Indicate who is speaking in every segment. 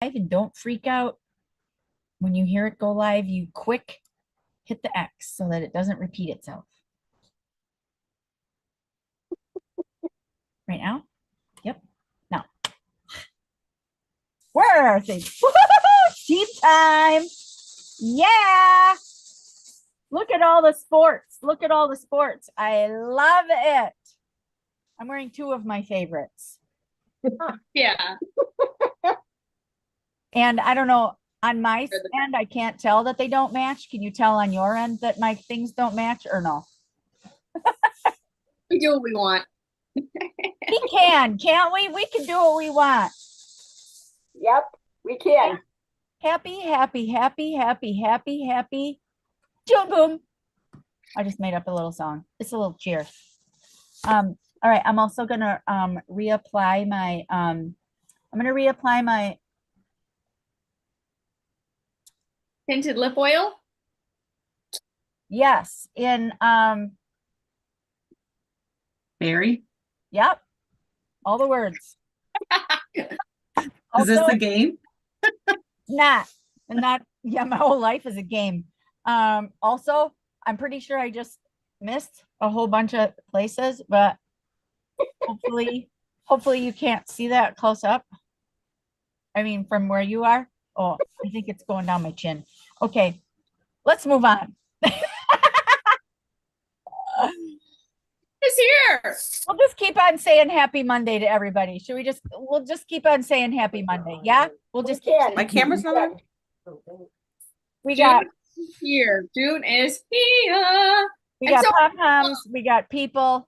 Speaker 1: and don't freak out. When you hear it go live, you quick hit the X so that it doesn't repeat itself. Right now? Yep. Now. Where are things? Sheep time. Yeah. Look at all the sports. Look at all the sports. I love it. I'm wearing two of my favorites.
Speaker 2: Yeah.
Speaker 1: And I don't know, on my end, I can't tell that they don't match. Can you tell on your end that my things don't match or no?
Speaker 2: We do what we want.
Speaker 1: We can, can't we? We can do what we want.
Speaker 3: Yep, we can.
Speaker 1: Happy, happy, happy, happy, happy, happy. June boom. I just made up a little song. It's a little cheer. All right. I'm also gonna reapply my
Speaker 2: Tinted lip oil.
Speaker 1: yes in
Speaker 4: Barry,
Speaker 1: yep, all the words.
Speaker 4: is this
Speaker 1: Also,
Speaker 4: the game?
Speaker 1: not yeah, my whole life is a game. Also, I'm pretty sure I just missed a whole bunch of places, but hopefully you can't see that close up. I mean, from where you are. Oh, I think it's going down my chin. Okay, let's move on.
Speaker 2: It's here.
Speaker 1: We'll just keep on saying happy Monday to everybody. We'll just keep on saying happy Monday. Yeah, we'll just
Speaker 3: can.
Speaker 4: My camera's not on.
Speaker 1: we got
Speaker 2: Here. June is here.
Speaker 1: we
Speaker 2: And
Speaker 1: got
Speaker 2: so-
Speaker 1: pom-poms, we got people,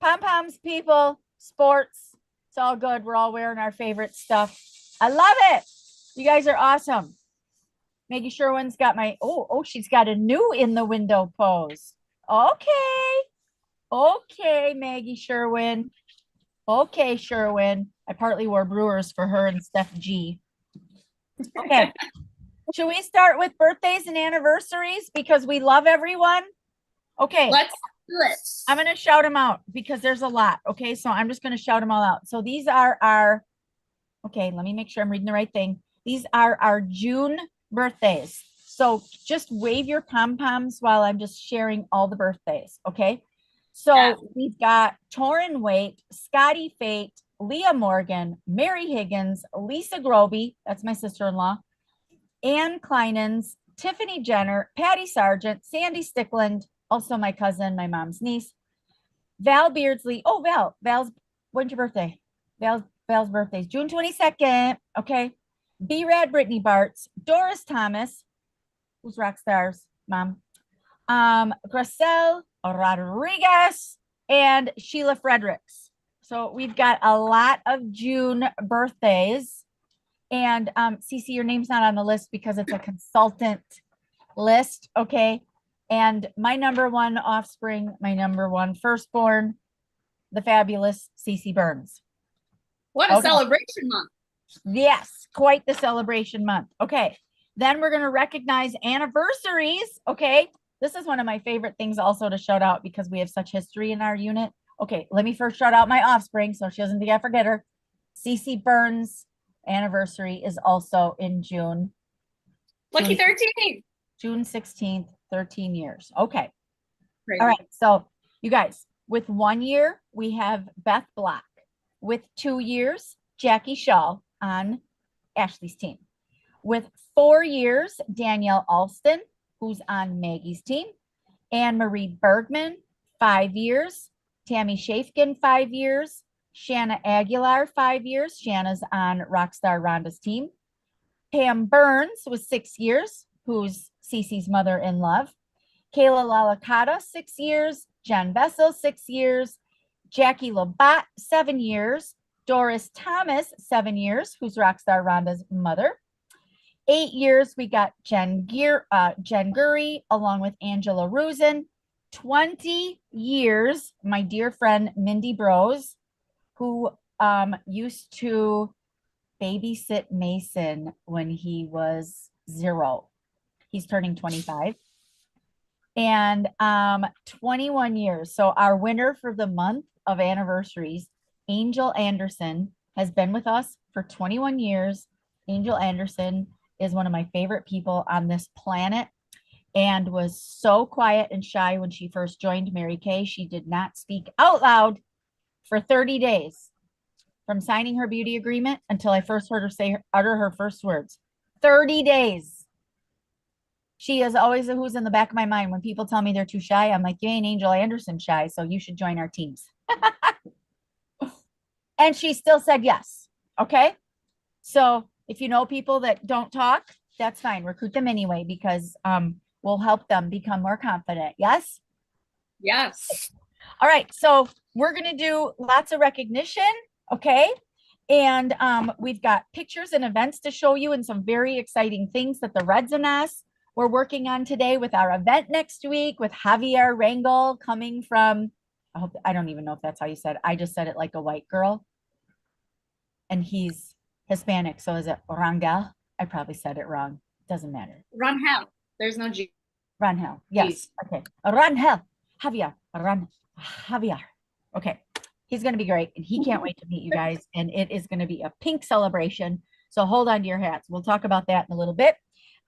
Speaker 1: pom-poms, people, sports. It's all good. We're all wearing our favorite stuff. I love it. You guys are awesome. Maggie Sherwin's got my she's got a new in the window pose. Okay, Maggie Sherwin. Okay, Sherwin. I partly wore Brewers for her and Steph G. Okay. Should we start with birthdays and anniversaries because we love everyone? Okay.
Speaker 2: Let's do it.
Speaker 1: I'm going to shout them out because there's a lot. Okay. So I'm just going to shout them all out. So these are okay, let me make sure I'm reading the right thing. These are our June birthdays. So just wave your pom-poms while I'm just sharing all the birthdays. Okay. So
Speaker 2: Yeah.
Speaker 1: we've got Torin Waite, Scotty Fate, Leah Morgan, Mary Higgins, Lisa Groby, that's my sister-in-law, Ann Kleinens, Tiffany Jenner, Patty Sargent, Sandy Stickland, also my cousin, my mom's niece, Val Beardsley. Oh, Val's, when's your birthday? Val's birthday is June 22nd. Okay. B-Rad Brittany Bartz, Doris Thomas, who's Rockstar's mom, Gracel Rodriguez, and Sheila Fredericks. So we've got a lot of June birthdays. And Cece, your name's not on the list because it's a consultant list. Okay. And my number one offspring, my number one firstborn, the fabulous Cece Burns.
Speaker 2: What a celebration month.
Speaker 1: Yes, quite the celebration month. Okay. Then we're going to recognize anniversaries. Okay. This is one of my favorite things also to shout out because we have such history in our unit. Okay. Let me first shout out my offspring so she doesn't think I forget her. Cece Burns' anniversary is also in June.
Speaker 2: Lucky 13.
Speaker 1: June 16th, 13 years. Okay.
Speaker 2: Crazy.
Speaker 1: All right. So you guys, with 1 year, we have Beth Block. With 2 years, Jackie Shaw on Ashley's team. With 4 years, Danielle Alston, who's on Maggie's team. Anne Marie Bergman, 5 years. Tammy Shafkin, 5 years. Shanna Aguilar, 5 years. Shanna's on Rockstar Rhonda's team. Pam Burns was 6 years, who's Cece's mother-in-law. Kayla Lalakata, 6 years. Jen Vessel, 6 years. Jackie Labat, 7 years. Doris Thomas, 7 years, who's Rockstar Rhonda's mother. 8 years, we got Jen Gurry, along with Angela Rusin. 20 years, my dear friend Mindy Bros, who used to babysit Mason when he was 0. He's turning 25. And 21 years. So our winner for the month of anniversaries, Angel Anderson, has been with us for 21 years Angel Anderson is one of my favorite people on this planet and was so quiet and shy when she first joined Mary Kay. She did not speak out loud for 30 days from signing her beauty agreement until I first heard her utter her first words. 30 days. She is always a who's in the back of my mind. When people tell me they're too shy, I'm like, you ain't Angel Anderson shy, so you should join our teams. And she still said yes. Okay. So if you know people that don't talk, that's fine. Recruit them anyway, because we'll help them become more confident. Yes.
Speaker 2: Yes.
Speaker 1: All right. So we're going to do lots of recognition. Okay. And we've got pictures and events to show you and some very exciting things that the Reds and us we're working on today with our event next week with Javier Rangel coming from, I don't even know if that's how you said it. I just said it like a white girl. And he's Hispanic. So is it Rangel? I probably said it wrong. Doesn't matter.
Speaker 2: Rangel. There's no G.
Speaker 1: Rangel. Yes. Okay. Rangel. Javier. Okay. He's going to be great. And he can't wait to meet you guys. And it is going to be a pink celebration. So hold on to your hats. We'll talk about that in a little bit.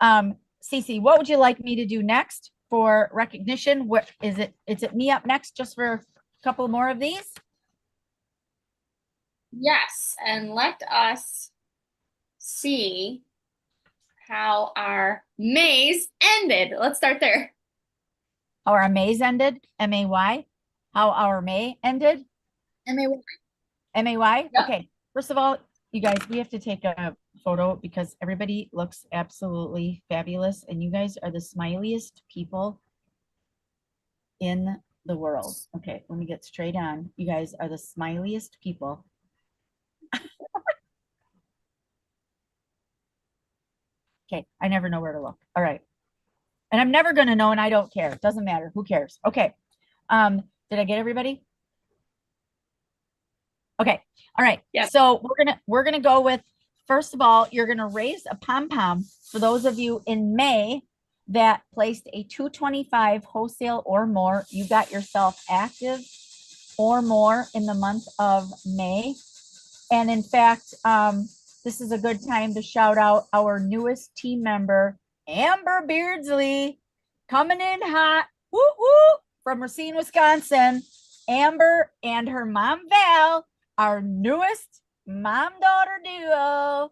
Speaker 1: Cece, what would you like me to do next for recognition? What is it? Is it me up next just for a couple more of these?
Speaker 2: Yes. And let us see how our Mays ended. Let's start there.
Speaker 1: How our Mays ended, M-A-Y. How our May ended,
Speaker 2: M-A-Y.
Speaker 1: M-A-Y.
Speaker 2: Yep.
Speaker 1: Okay. First of all, you guys, we have to take a photo because everybody looks absolutely fabulous. And you guys are the smiliest people in the world. Okay. Let me get straight on. You guys are the smiliest people. Okay. I never know where to look. All right. And I'm never going to know, and I don't care. It doesn't matter. Who cares? Okay. Did I get everybody? Okay. All right.
Speaker 2: Yeah.
Speaker 1: So we're gonna go with, first of all, you're gonna raise a pom-pom for those of you in May that placed a 225 wholesale or more. You got yourself active or more in the month of May. And in fact, this is a good time to shout out our newest team member, Amber Beardsley, coming in hot, woo woo, from Racine, Wisconsin. Amber and her mom, Val, our newest mom-daughter duo.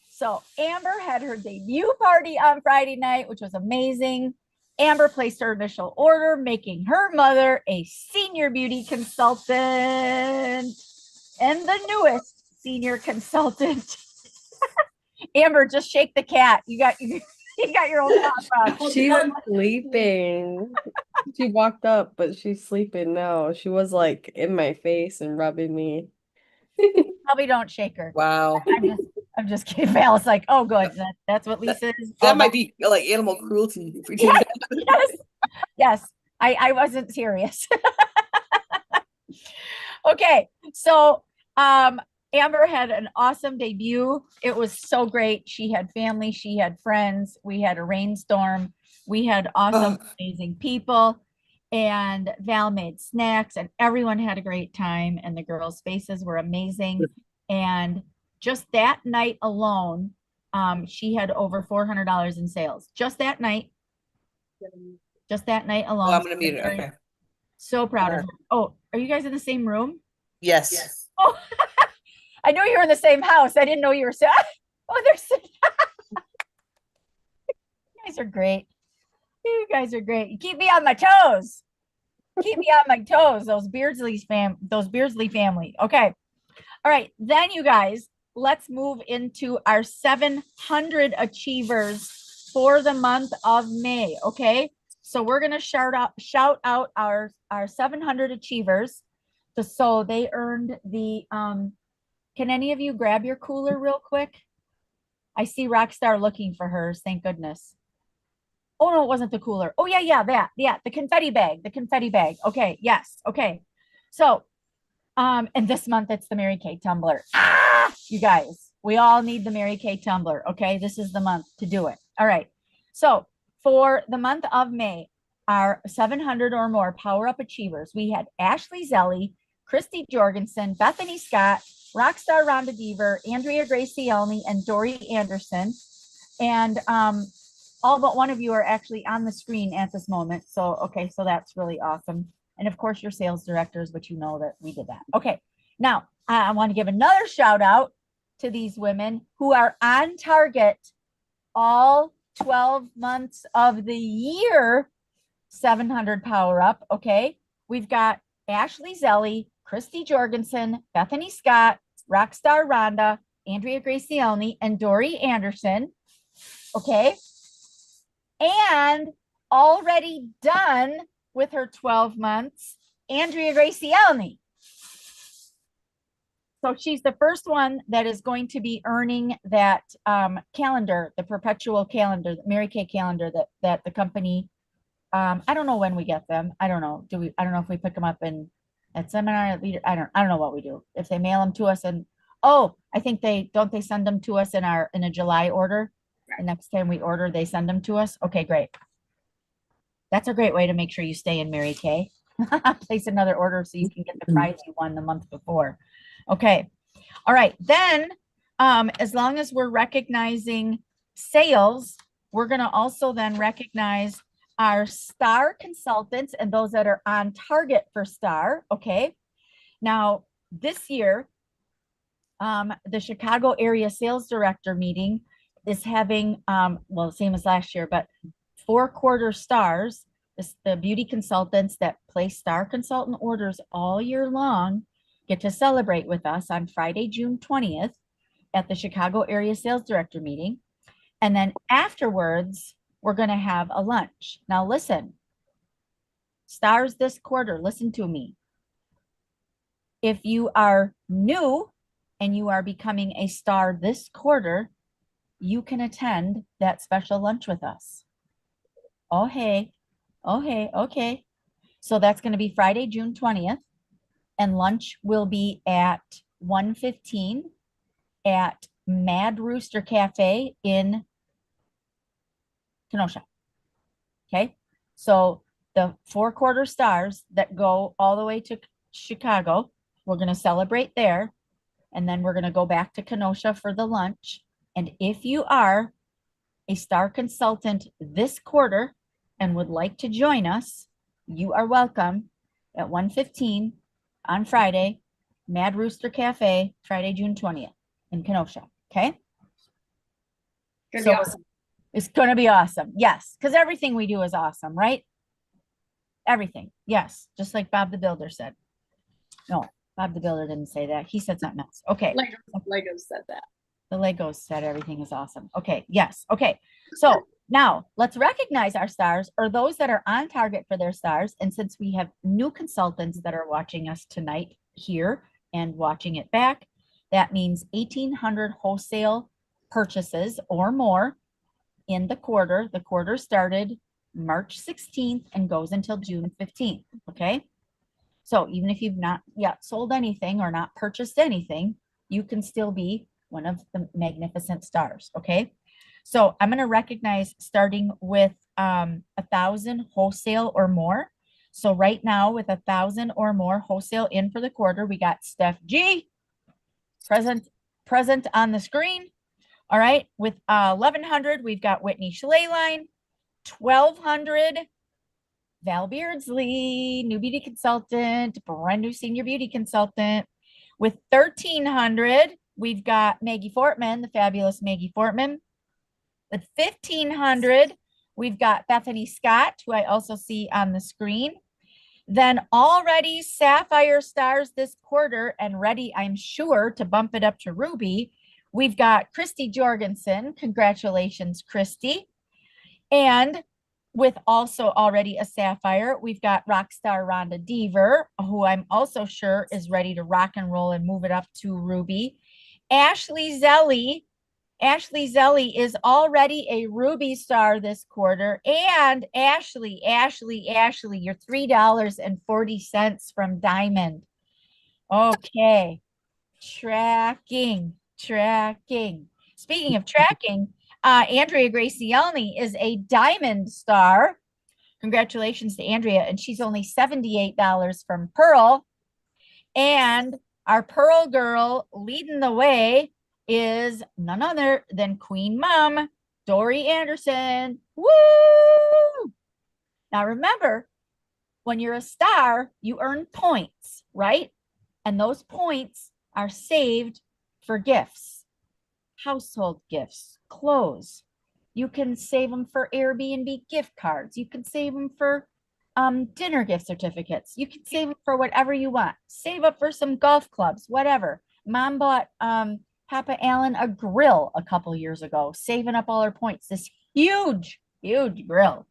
Speaker 1: So Amber had her debut party on Friday night, which was amazing. Amber placed her initial order, making her mother a senior beauty consultant and the newest senior consultant. Amber, just shake the cat. You got your own pop.
Speaker 5: She was sleeping. She walked up, but she's sleeping now. She was like in my face and rubbing me.
Speaker 1: Probably don't shake her.
Speaker 6: Wow.
Speaker 1: I'm just kidding. Val's like, oh, good. That's what Lisa is.
Speaker 6: That might be like animal cruelty. If we
Speaker 1: Yes,
Speaker 6: can.
Speaker 1: yes. I wasn't serious. Okay, so Amber had an awesome debut. It was so great. She had family, she had friends. We had a rainstorm. We had awesome, amazing people. And Val made snacks and everyone had a great time. And the girls' faces were amazing. And just that night alone, she had over $400 in sales. Just that night. Just that night alone.
Speaker 6: Oh, I'm gonna mute it. Okay.
Speaker 1: So proud of her. Oh, are you guys in the same room?
Speaker 6: Yes.
Speaker 1: Oh, I knew you were in the same house. I didn't know you were. Oh, there's. You guys are great. You guys are great. You keep me on my toes. Keep me on my toes. Those Beardsley family. Okay. All right. Then you guys, let's move into our 700 achievers for the month of May. Okay. So we're gonna shout out our 700 achievers. So they earned the can any of you grab your cooler real quick? I see Rockstar looking for hers, thank goodness. Oh no, it wasn't the cooler. Oh yeah, the confetti bag, Okay, yes, okay. So, and this month it's the Mary Kay tumbler. You guys, we all need the Mary Kay tumbler, okay? This is the month to do it. All right, so for the month of May, our 700 or more Power Up Achievers, we had Ashley Zelly, Christy Jorgensen, Bethany Scott, Rockstar Rhonda Deaver, Andrea Gracielny, and Dory Anderson. And all but one of you are actually on the screen at this moment. So, okay, so that's really awesome. And of course, your sales directors, but you know that we did that. Okay, now I want to give another shout out to these women who are on target all 12 months of the year. 700 power up. Okay, we've got Ashley Zelli, Christy Jorgensen, Bethany Scott, Rockstar Rhonda, Andrea Gracielny, and Dory Anderson. Okay, and already done with her 12 months, Andrea Gracielny. So she's the first one that is going to be earning that calendar, the perpetual calendar, the Mary Kay calendar that the company, I don't know when we get them. I don't know. I don't know if we pick them up at seminar, at leader. I don't know what we do. If they mail them to us and, oh, I think they send them to us in a July order. The next time we order, they send them to us. Okay, great. That's a great way to make sure you stay in Mary Kay. Place another order so you can get the prize you won the month before. Okay. All right. Then, as long as we're recognizing sales, we're going to also then recognize our star consultants and those that are on target for star. Okay. Now, this year, the Chicago area sales director meeting is having, well, same as last year, but 4 quarter stars, the beauty consultants that place star consultant orders all year long get to celebrate with us on Friday, June 20th at the Chicago area sales director meeting. And then afterwards, we're going to have a lunch. Now listen, stars this quarter, listen to me. If you are new and you are becoming a star this quarter, you can attend that special lunch with us. Oh, hey. Oh, hey. Okay. So that's going to be Friday, June 20th. And lunch will be at 1:15 at Mad Rooster Cafe in Kenosha. Okay. So the 4 quarter stars that go all the way to Chicago, we're going to celebrate there. And then we're going to go back to Kenosha for the lunch. And if you are a star consultant this quarter and would like to join us, you are welcome at 1:15 on Friday, Mad Rooster Cafe, Friday, June 20th in Kenosha. Okay.
Speaker 2: Gonna
Speaker 1: So
Speaker 2: be awesome.
Speaker 1: it's going to be awesome. Yes. Because everything we do is awesome, right? Everything. Yes. Just like Bob the Builder said. No, Bob the Builder didn't say that. He said something else. Okay.
Speaker 2: Legos said that.
Speaker 1: The Legos said everything is awesome. Okay. Yes. Okay. So now let's recognize our stars or those that are on target for their stars. And since we have new consultants that are watching us tonight here and watching it back, that means 1,800 wholesale purchases or more in the quarter. The quarter started March 16th and goes until June 15th. Okay. So even if you've not yet sold anything or not purchased anything, you can still be one of the magnificent stars. Okay. So I'm going to recognize starting with 1,000 wholesale or more. So right now with 1,000 or more wholesale in for the quarter, we got Steph G present on the screen. All right. With 1,100, we've got Whitney Schleline, 1,200, Val Beardsley, new beauty consultant, brand new senior beauty consultant. With 1,300, we've got Maggie Fortman, the fabulous Maggie Fortman. With 1,500, we've got Bethany Scott, who I also see on the screen. Then already Sapphire stars this quarter and ready, I'm sure, to bump it up to Ruby. We've got Christy Jorgensen. Congratulations, Christy. And with also already a Sapphire, we've got Rockstar Rhonda Deaver, who I'm also sure is ready to rock and roll and move it up to Ruby. Ashley Zelli is already a Ruby star this quarter. And Ashley, you're $3.40 from Diamond. Okay. Tracking. Speaking of tracking, Andrea Gracielny is a Diamond star. Congratulations to Andrea. And she's only $78 from Pearl. And our Pearl girl leading the way is none other than Queen Mom, Dory Anderson. Woo! Now remember, when you're a star, you earn points, right? And those points are saved for gifts, household gifts, clothes. You can save them for Airbnb gift cards. You can save them for dinner gift certificates. You can save them for whatever you want. Save up for some golf clubs, whatever. Mom bought Papa Allen a grill a couple years ago, saving up all her points. This huge, huge grill.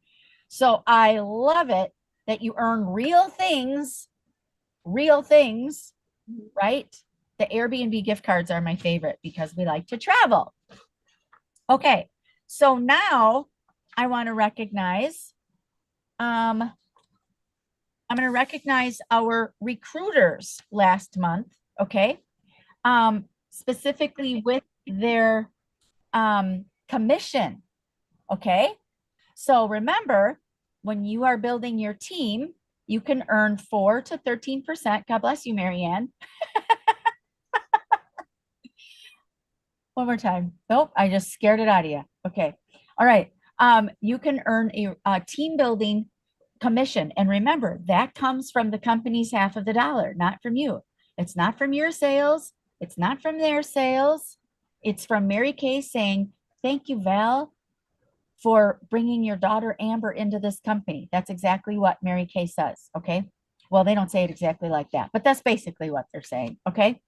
Speaker 1: So I love it that you earn real things, right? The Airbnb gift cards are my favorite because we like to travel. Okay, so now I want to recognize, I'm going to recognize our recruiters last month, okay? Specifically with their commission, okay? So remember, when you are building your team, you can earn 4 to 13%. God bless you, Marianne. One more time. Nope, I just scared it out of you. Okay. All right. You can earn a team building commission. And remember, that comes from the company's half of the dollar, not from you. It's not from your sales. It's not from their sales. It's from Mary Kay saying, thank you, Val, for bringing your daughter Amber into this company. That's exactly what Mary Kay says. Okay. Well, they don't say it exactly like that, but that's basically what they're saying. Okay.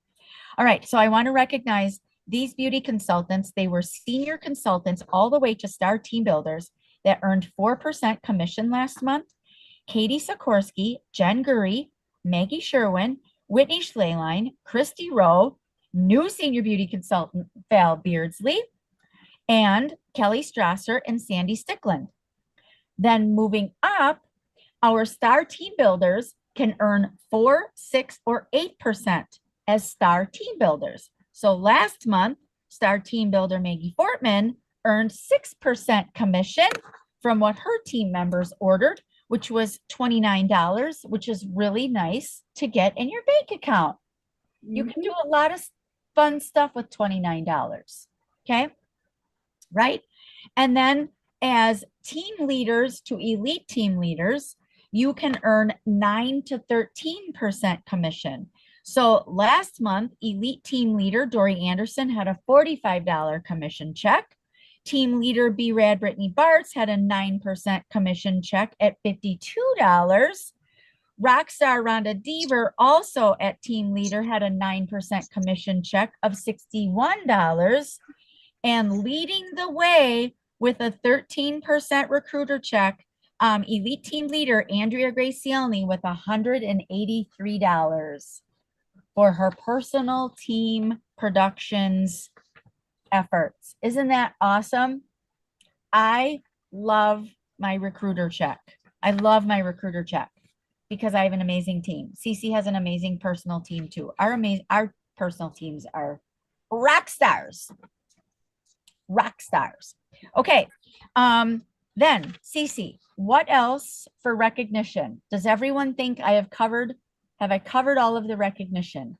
Speaker 1: All right. So I want to recognize these beauty consultants. They were senior consultants all the way to star team builders that earned 4% commission last month. Katie Sikorsky, Jen Gurry, Maggie Sherwin, Whitney Schleline, Christy Rowe, new senior beauty consultant Val Beardsley, and Kelly Strasser and Sandy Stickland. Then moving up, our star team builders can earn 4, 6, or 8% as star team builders. So last month, star team builder Maggie Fortman earned 6% commission from what her team members ordered, which was $29, which is really nice to get in your bank account. You can do a lot of fun stuff with $29. Okay. Right. And then as team leaders to elite team leaders, you can earn 9 to 13% commission. So last month, elite team leader Dory Anderson had a $45 commission check. Team leader B-Rad Brittany Bartz had a 9% commission check at $52. Rockstar Rhonda Deaver, also at team leader, had a 9% commission check of $61. And leading the way with a 13% recruiter check, elite team leader Andrea Gracielny with $183 for her personal team productions efforts. Isn't that awesome? I love my recruiter check. I love my recruiter check because I have an amazing team. Cece has an amazing personal team too. Our personal teams are rock stars. Rock stars. Okay. Then Cece, what else for recognition? Does everyone think I have covered all of the recognition?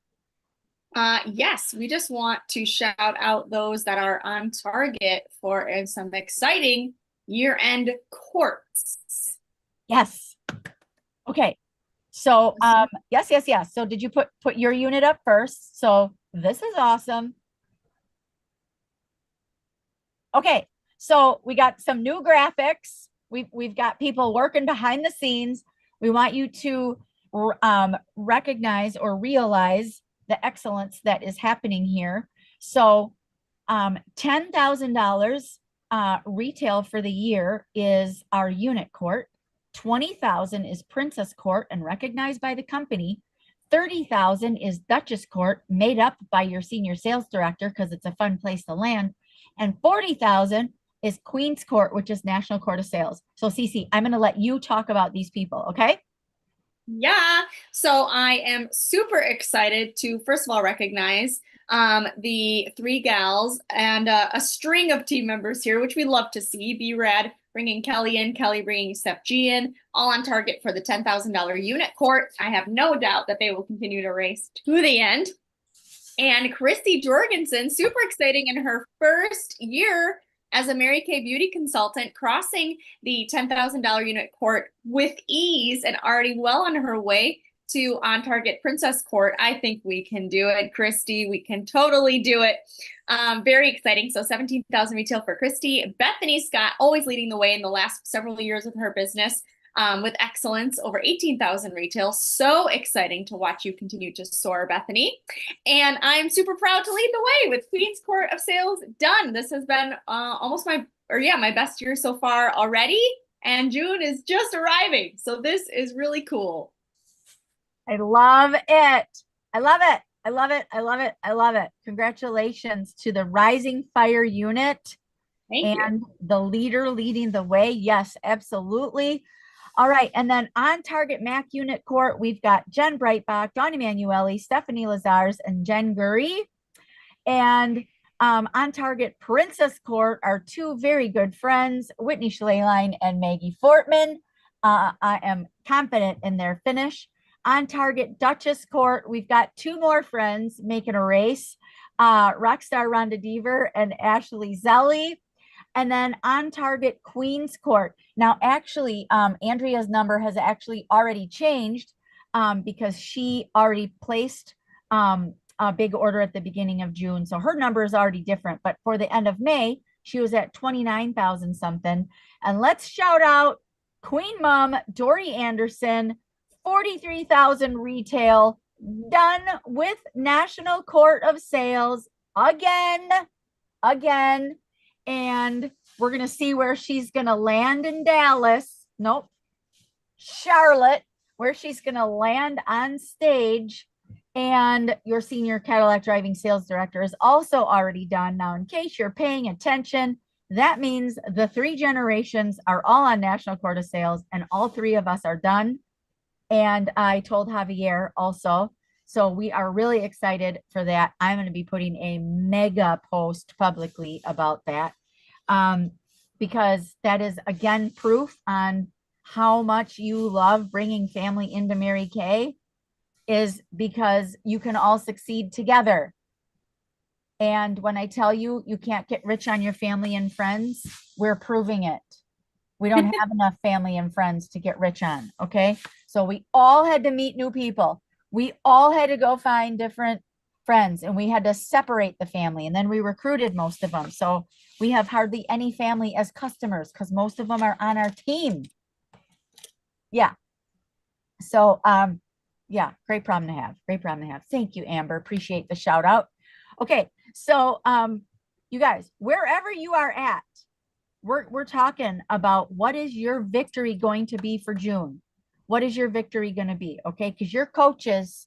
Speaker 2: Yes, we just want to shout out those that are on target for some exciting year-end courts.
Speaker 1: Yes. Okay. So yes. So did you put your unit up first? So this is awesome. Okay. So we got some new graphics. We've got people working behind the scenes. We want you to recognize or realize the excellence that is happening here. So $10,000 retail for the year is our unit court. $20,000 is Princess Court and recognized by the company. $30,000 is Duchess Court, made up by your senior sales director because it's a fun place to land. And $40,000 is Queen's Court, which is National Court of Sales. So Cece, I'm going to let you talk about these people, okay?
Speaker 2: Yeah, so I am super excited to, first of all, recognize the 3 gals and a string of team members here, which we love to see. B-Rad bringing Kelly in, Kelly bringing Steph G in, all on target for the $10,000 unit court. I have no doubt that they will continue to race to the end. And Christy Jorgensen, super exciting in her first year as a Mary Kay beauty consultant, crossing the $10,000 unit court with ease and already well on her way to on target Princess Court. I think we can do it, Christy. We can totally do it. Very exciting. So 17,000 retail for Christy. Bethany Scott, always leading the way in the last several years with her business. With excellence, over 18,000 retail. So exciting to watch you continue to soar, Bethany. And I'm super proud to lead the way with Queen's Court of Sales done. This has been almost my best year so far already. And June is just arriving. So this is really cool.
Speaker 1: I love it. I love it. I love it. I love it. I love it. Congratulations to the Rising Fire unit
Speaker 2: Thank
Speaker 1: and the leader leading the way. Yes, absolutely. All right. And then on target MAC unit court, we've got Jen Breitbach, Dawn Emanuele, Stephanie Lazars, and Jen Gurry. And on target Princess Court are two very good friends, Whitney Schleline and Maggie Fortman. I am confident in their finish. On target Duchess Court, we've got two more friends making a race, Rockstar Rhonda Deaver and Ashley Zelli. And then on target Queen's Court. Now, actually, Andrea's number has actually already changed because she already placed a big order at the beginning of June. So her number is already different. But for the end of May, she was at 29,000 something. And let's shout out Queen Mom, Dory Anderson, 43,000 retail, done with National Court of Sales again. And we're going to see where she's going to land in Dallas. Nope. Charlotte, where she's going to land on stage. And your senior Cadillac driving sales director is also already done. Now, in case you're paying attention, that means the three generations are all on National Court of Sales, and all three of us are done. And I told Javier also. So we are really excited for that. I'm going to be putting a mega post publicly about that because that is, again, proof on how much you love bringing family into Mary Kay, is because you can all succeed together. And when I tell you, you can't get rich on your family and friends, we're proving it. We don't have enough family and friends to get rich on. Okay. So we all had to meet new people. We all had to go find different friends, and we had to separate the family, and then we recruited most of them. So we have hardly any family as customers because most of them are on our team. Yeah. So, yeah, great problem to have. Great problem to have. Thank you, Amber. Appreciate the shout out. Okay. So, you guys, wherever you are at, we're talking about what is your victory going to be for June? What is your victory going to be? Okay. Because your coaches,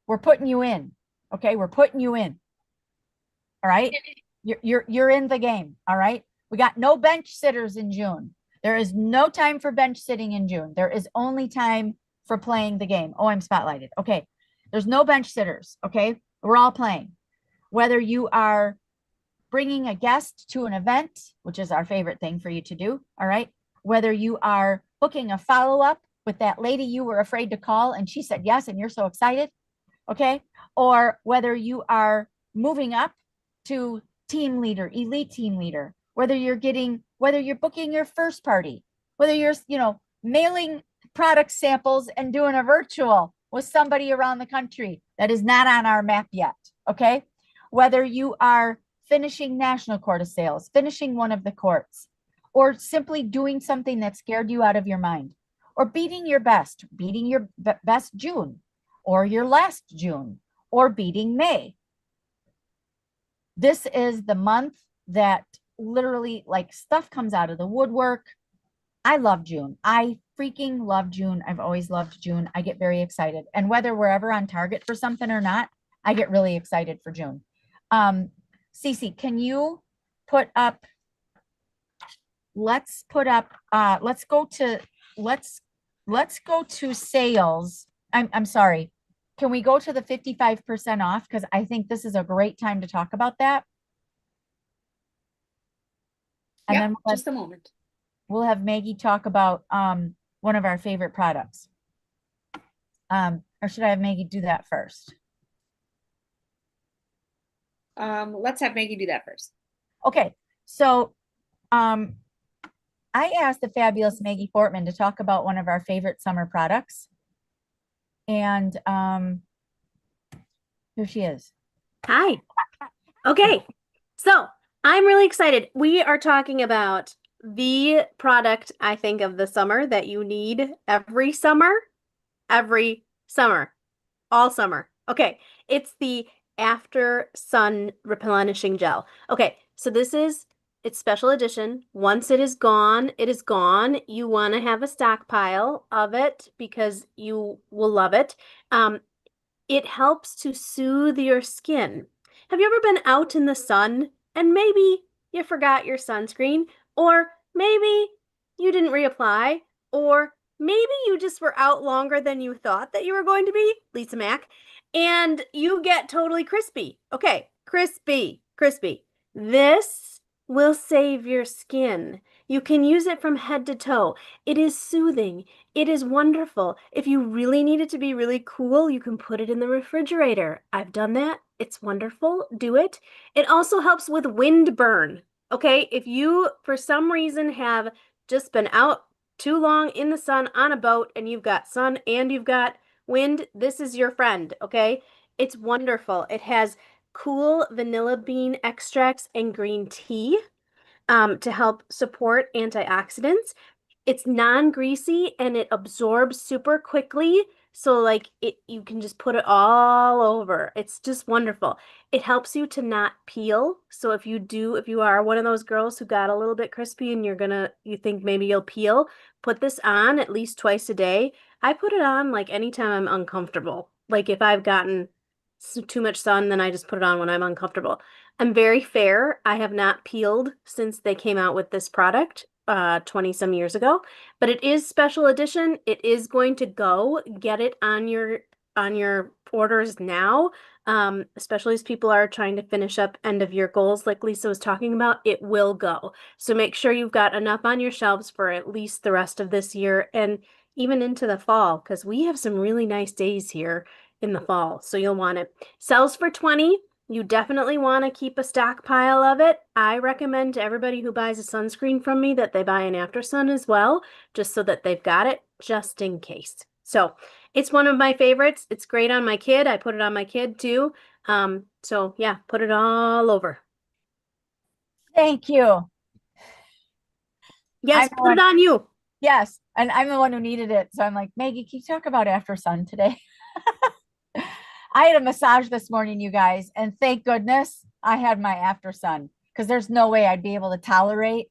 Speaker 1: we're putting you in. Okay. We're putting you in. All right. You're in the game. All right. We got no bench sitters in June. There is no time for bench sitting in June. There is only time for playing the game. Oh, I'm spotlighted. Okay. There's no bench sitters. Okay. We're all playing. Whether you are bringing a guest to an event, which is our favorite thing for you to do. All right. Whether you are booking a follow-up with that lady you were afraid to call and she said yes and you're so excited. Okay. Or whether you are moving up to team leader, elite team leader, whether you're booking your first party, whether you're, mailing product samples and doing a virtual with somebody around the country that is not on our map yet. Okay. Whether you are finishing National Court of Sales, finishing one of the courts, or simply doing something that scared you out of your mind, or beating your best June, or your last June, or beating May. This is the month that literally stuff comes out of the woodwork. I love June. I freaking love June. I've always loved June. I get very excited. And whether we're ever on target for something or not, I get really excited for June. Cece, can you put up, let's go to sales. I'm sorry. Can we go to the 55% off? Because I think this is a great time to talk about that. And
Speaker 2: Yeah,
Speaker 1: then we'll
Speaker 2: just a moment.
Speaker 1: we'll have Maggie talk about one of our favorite products. Or should I have Maggie do that first?
Speaker 2: Let's have Maggie do that first.
Speaker 1: Okay, so I asked the fabulous Maggie Fortman to talk about one of our favorite summer products. And here she is.
Speaker 7: Hi. Okay. So I'm really excited. We are talking about the product, I think, of the summer that you need every summer, all summer. Okay. It's the After Sun Replenishing Gel. Okay. So it's special edition. Once it is gone, it is gone. You want to have a stockpile of it because you will love it. It helps to soothe your skin. Have you ever been out in the sun and maybe you forgot your sunscreen, or maybe you didn't reapply, or maybe you just were out longer than you thought that you were going to be, Lisa Mack, and you get totally crispy. Okay, crispy. This will save your skin. You can use it from head to toe. It is soothing. It is wonderful. If you really need it to be really cool, you can put it in the refrigerator. I've done that. It's wonderful. Do it. It also helps with windburn. Okay, if you, for some reason, have just been out too long in the sun on a boat and you've got sun and you've got wind, this is your friend. Okay, it's wonderful. It has cool vanilla bean extracts and green tea to help support antioxidants. It's non-greasy and it absorbs super quickly. So like you can just put it all over. It's just wonderful. It helps you to not peel. So if you are one of those girls who got a little bit crispy and you think maybe you'll peel, put this on at least twice a day. I put it on like anytime I'm uncomfortable. Like if I've gotten too much sun, then I just put it on when I'm uncomfortable. I'm very fair. I have not peeled since they came out with this product 20 some years ago, but it is special edition. It is going to go. Get it on your orders now, especially as people are trying to finish up end of year goals like Lisa was talking about. It will go. So make sure you've got enough on your shelves for at least the rest of this year and even into the fall, because we have some really nice days here in the fall. So you'll want it. Sells for $20. You definitely want to keep a stockpile of it. I recommend to everybody who buys a sunscreen from me that they buy an After Sun as well, just so that they've got it just in case. So it's one of my favorites. It's great on my kid. I put it on my kid too. So yeah, put it all over.
Speaker 1: Thank you.
Speaker 7: Yes,
Speaker 1: I'm
Speaker 7: put it on you.
Speaker 1: Yes, and I'm the one who needed it. So I'm like, Maggie, can you talk about After Sun today? I had a massage this morning, you guys, and thank goodness I had my After Sun, because there's no way I'd be able to tolerate,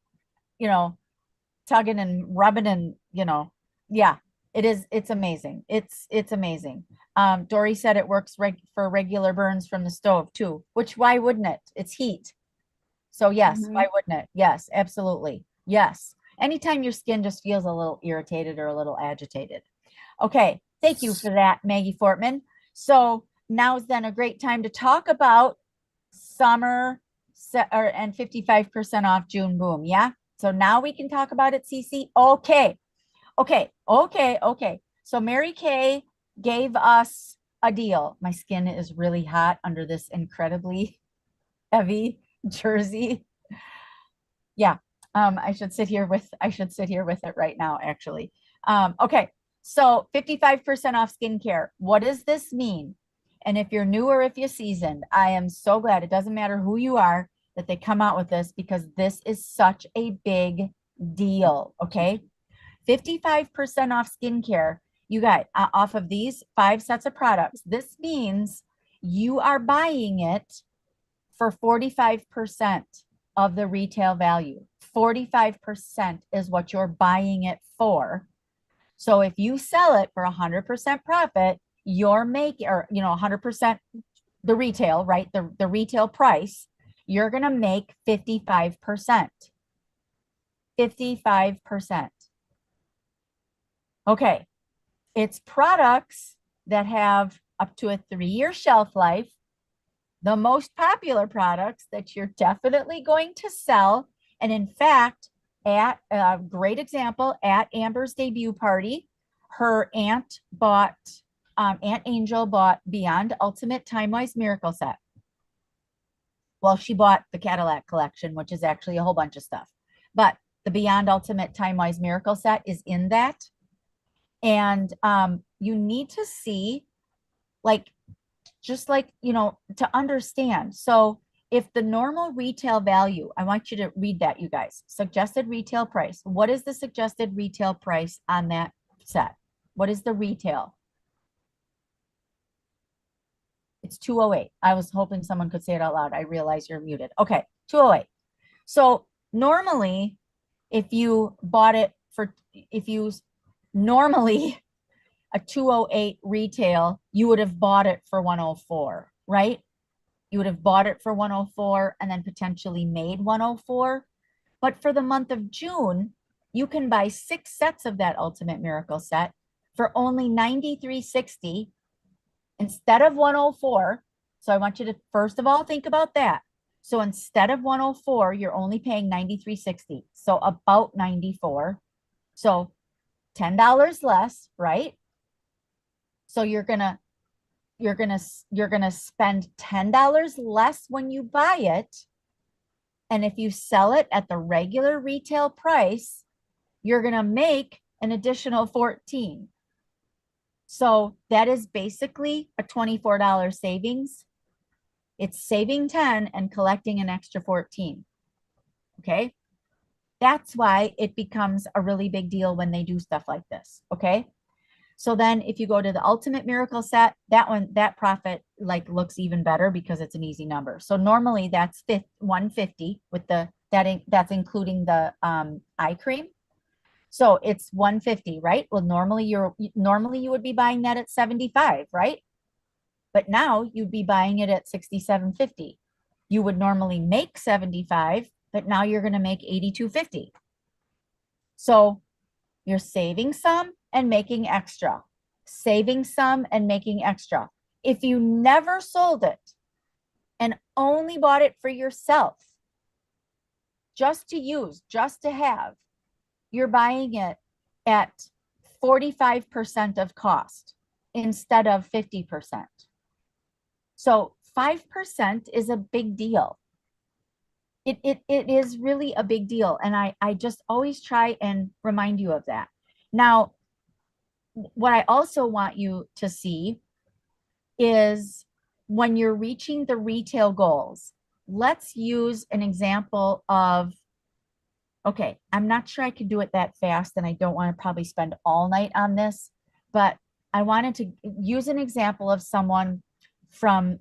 Speaker 1: tugging and rubbing and, yeah, it's amazing. It's amazing. Dory said it works for regular burns from the stove too, which why wouldn't it? It's heat. So yes, why wouldn't it? Yes, absolutely. Yes. Anytime your skin just feels a little irritated or a little agitated. Okay. Thank you for that, Maggie Fortman. So now's then a great time to talk about summer and 55% off June Boom. Yeah. So now we can talk about it, Cece. Okay. So Mary Kay gave us a deal. My skin is really hot under this incredibly heavy jersey. Yeah. I should sit here with it right now, actually. Okay. So 55% off skincare. What does this mean? And if you're new or if you're seasoned, I am so glad, it doesn't matter who you are, that they come out with this, because this is such a big deal. Okay. 55% off skincare. You got off of these 5 sets of products. This means you are buying it for 45% of the retail value. 45% is what you're buying it for. So if you sell it for 100% profit, you're making, or 100% the retail, right? The retail price, you're going to make 55%. 55%. Okay. It's products that have up to a 3-year shelf life. The most popular products that you're definitely going to sell. And in fact, at a great example at Amber's debut party. Her aunt bought, Aunt Angel bought Beyond Ultimate Timewise Miracle Set. Well, she bought the Cadillac collection, which is actually a whole bunch of stuff. But the Beyond Ultimate Timewise Miracle Set is in that. And you need to see, like, just like, you know, to understand. So if the normal retail value, I want you to read that, you guys. Suggested retail price. What is the suggested retail price on that set? What is the retail? It's 208. I was hoping someone could say it out loud. I realize you're muted. Okay, 208. So normally, if you bought it for, if you normally a 208 retail, you would have bought it for 104, right? You would have bought it for 104 and then potentially made 104. But for the month of June, you can buy 6 sets of that Ultimate Miracle Set for only $93.60 instead of 104. So I want you to first of all think about that. So instead of 104, you're only paying $93.60. So about 94. So $10 less, right? So you're gonna spend $10 less when you buy it. And if you sell it at the regular retail price, you're gonna make an additional 14. So that is basically a $24 savings. It's saving 10 and collecting an extra 14. Okay. That's why it becomes a really big deal when they do stuff like this. Okay. So then if you go to the Ultimate Miracle Set, that one, that profit like looks even better because it's an easy number. So normally that's 150 with the, that's including the eye cream. So it's 150, right? Well, normally you would be buying that at 75, right? But now you'd be buying it at 67.50. You would normally make 75, but now you're going to make 82.50. So you're saving some and making extra, saving some and making extra. If you never sold it and only bought it for yourself, just to use, just to have, you're buying it at 45% of cost instead of 50%. So 5% is a big deal. It is really a big deal. And I just always try and remind you of that. Now, what I also want you to see is when you're reaching the retail goals, let's use an example of, okay, I'm not sure I could do it that fast and I don't want to probably spend all night on this, but I wanted to use an example of someone from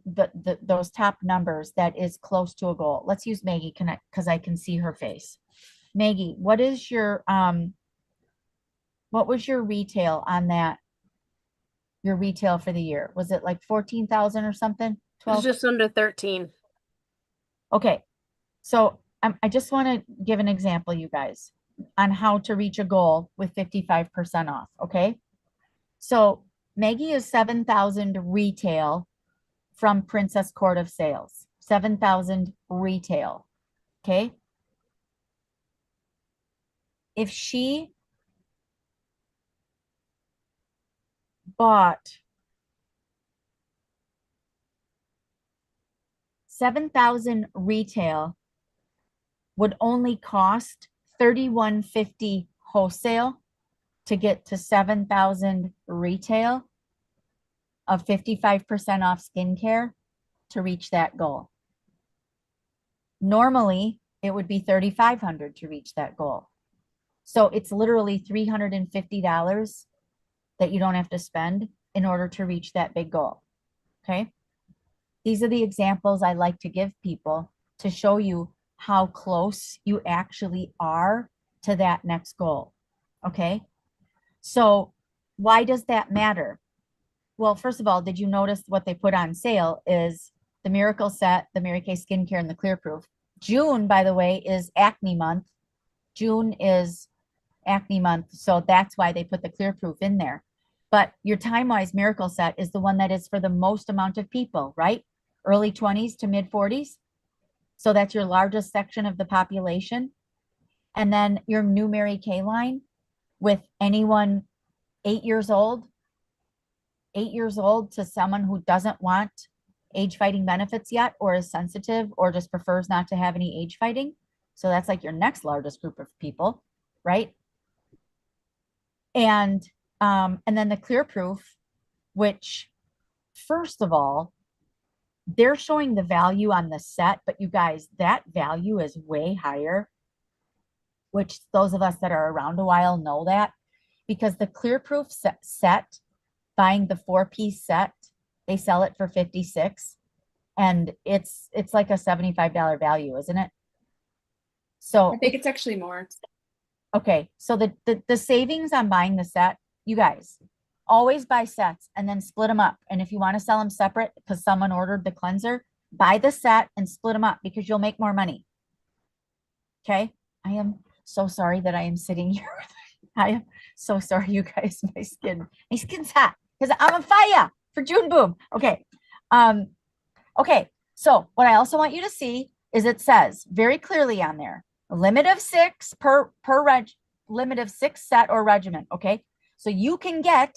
Speaker 1: those top numbers that is close to a goal. Let's use Maggie because I can see her face. Maggie, what is your what was your retail on that? Your retail for the year? Was it like 14,000 or something?
Speaker 7: It was
Speaker 1: 12?
Speaker 7: just under 13.
Speaker 1: Okay. So I just want to give an example, you guys, on how to reach a goal with 55% off. Okay. So Maggie is 7,000 retail from Princess Court of Sales, 7,000 retail. Okay. If she bought 7,000 retail would only cost $31.50 wholesale to get to 7,000 retail of 55% off skincare to reach that goal. Normally, it would be $3,500 to reach that goal. So it's literally $350 that you don't have to spend in order to reach that big goal. Okay. These are the examples I like to give people to show you how close you actually are to that next goal. Okay. So why does that matter? Well, first of all, did you notice what they put on sale is the Miracle Set, the Mary Kay Skincare, and the Clear Proof. June, by the way, is acne month. June is acne month. So that's why they put the Clear Proof in there. But your Timewise Miracle Set is the one that is for the most amount of people, right? Early 20s to mid 40s. So that's your largest section of the population. And then your new Mary Kay line with anyone 8 years old, 8 years old to someone who doesn't want age fighting benefits yet, or is sensitive, or just prefers not to have any age fighting. So that's like your next largest group of people, right? And then the Clear Proof, which first of all, they're showing the value on the set, but you guys, that value is way higher, which those of us that are around a while know that, because the Clear Proof set, buying the 4-piece set, they sell it for 56, and it's like a $75 value, isn't it? So
Speaker 2: I think it's actually more.
Speaker 1: okay, so the savings on buying the set, you guys, always buy sets and then split them up. And if you want to sell them separate because someone ordered the cleanser, buy the set and split them up because you'll make more money. Okay, I am so sorry that I am sitting here. I am so sorry, you guys. My skin's hot because I'm on fire for June Boom. Okay. Okay. So what I also want you to see is it says very clearly on there, a limit of 6 per limit of 6 set or regimen. Okay. So you can get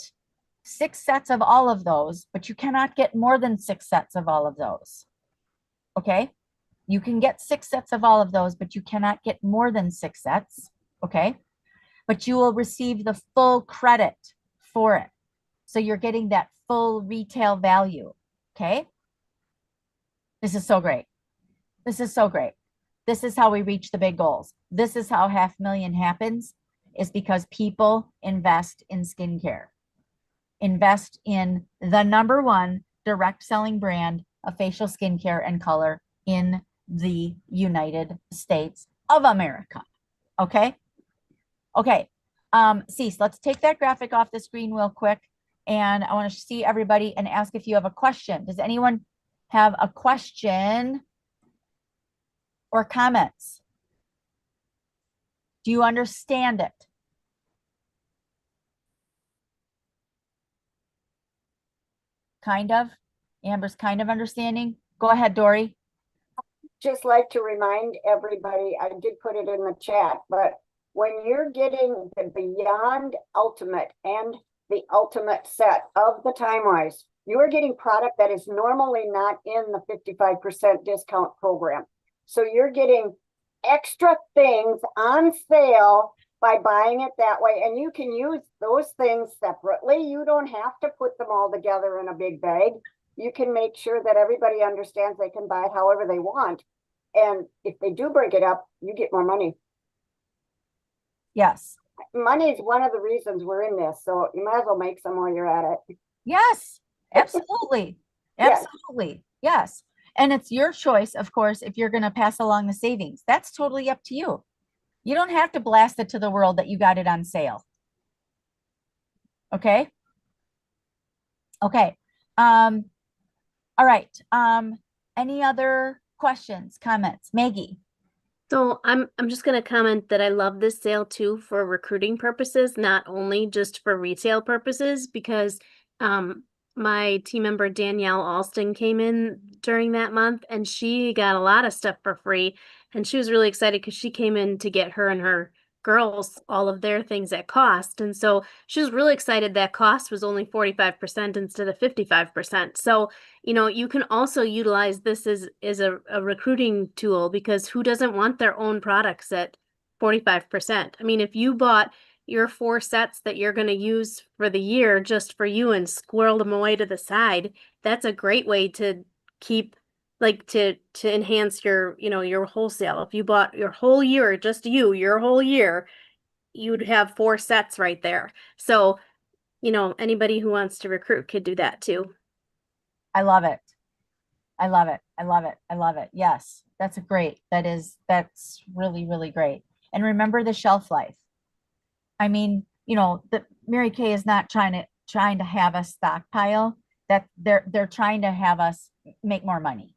Speaker 1: 6 sets of all of those, but you cannot get more than 6 sets of all of those. Okay. You can get 6 sets of all of those, but you cannot get more than 6 sets. Okay. But you will receive the full credit for it. So you're getting that full retail value. Okay. This is so great. This is so great. This is how we reach the big goals. This is how 500,000 happens, is because people invest in skincare. Invest in the #1 direct selling brand of facial skincare and color in the United States of America. Okay. Okay. Cease, let's take that graphic off the screen real quick. And I want to see everybody and ask if you have a question. Does anyone have a question or comments? Do you understand it? Kind of. Amber's kind of understanding. Go ahead, Dory.
Speaker 3: Just like to remind everybody, I did put it in the chat, but when you're getting the Beyond Ultimate and the Ultimate set of the TimeWise, you are getting product that is normally not in the 55% discount program. So you're getting extra things on sale by buying it that way. And you can use those things separately. You don't have to put them all together in a big bag. You can make sure that everybody understands they can buy however they want. And if they do break it up, you get more money.
Speaker 1: Yes.
Speaker 3: Money is one of the reasons we're in this. So you might as well make some while you're at it.
Speaker 1: Yes. Absolutely.
Speaker 3: Yes.
Speaker 1: Absolutely. Yes. And it's your choice, of course, if you're going to pass along the savings. That's totally up to you. You don't have to blast it to the world that you got it on sale. Okay. Okay. All right. Any other questions, comments? Maggie?
Speaker 7: So I'm just gonna comment that I love this sale too for recruiting purposes, not only just for retail purposes, because my team member Danielle Alston came in during that month and she got a lot of stuff for free, and she was really excited because she came in to get her and her girls all of their things at cost. And so she was really excited that cost was only 45% instead of 55%. So, you know, you can also utilize this as a recruiting tool, because who doesn't want their own products at 45%? I mean, if you bought your 4 sets that you're going to use for the year just for you and squirreled them away to the side, that's a great way to keep, like, to enhance your, you know, your wholesale. If you bought your whole year, just your whole year, you'd have 4 sets right there. So, you know, anybody who wants to recruit could do that too.
Speaker 1: I love it. I love it. I love it. I love it. Yes, that's great. That's really, really great. And remember the shelf life. I mean, you know, the Mary Kay is not trying to have us stockpile. That they're trying to have us make more money.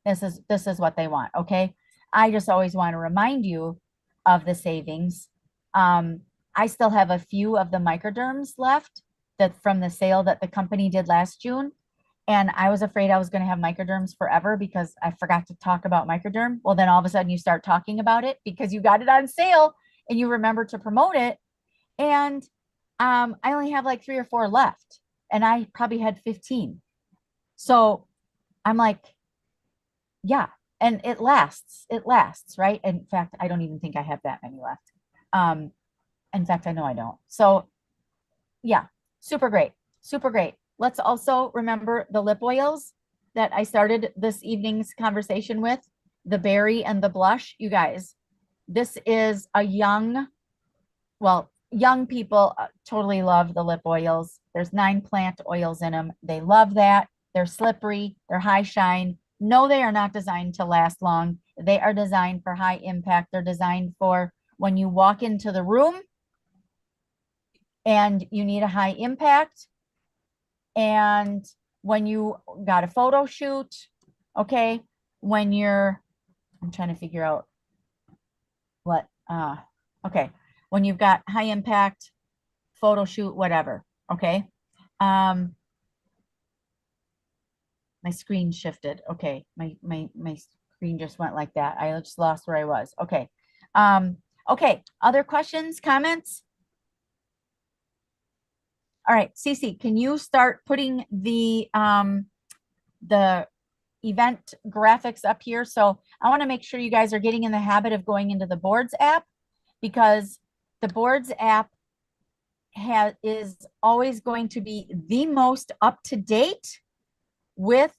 Speaker 1: This is what they want. Okay. I just always want to remind you of the savings. I still have a few of the microderms left that from the sale that the company did last June. And I was afraid I was going to have microderms forever because I forgot to talk about microderm. Well, then all of a sudden you start talking about it because you got it on sale and you remember to promote it. And I only have like 3 or 4 left, and I probably had 15. So I'm like, yeah, and it lasts, right? In fact, I don't even think I have that many left. In fact, I know I don't. So yeah, super great, super great. Let's also remember the lip oils that I started this evening's conversation with, the berry and the blush. You guys, this is a young people totally love the lip oils. There's 9 plant oils in them. They love that. They're slippery, they're high shine. No, they are not designed to last long. They are designed for high impact. They're designed for when you walk into the room and you need a high impact, and when you got a photo shoot, okay, when you're, I'm trying to figure out what, okay, when you've got high impact photo shoot, whatever, okay. My screen shifted. Okay, my screen just went like that. I just lost where I was. Okay. Okay, other questions, comments? All right, Cece, can you start putting the event graphics up here? So I want to make sure you guys are getting in the habit of going into the boards app, because the boards app is always going to be the most up to date with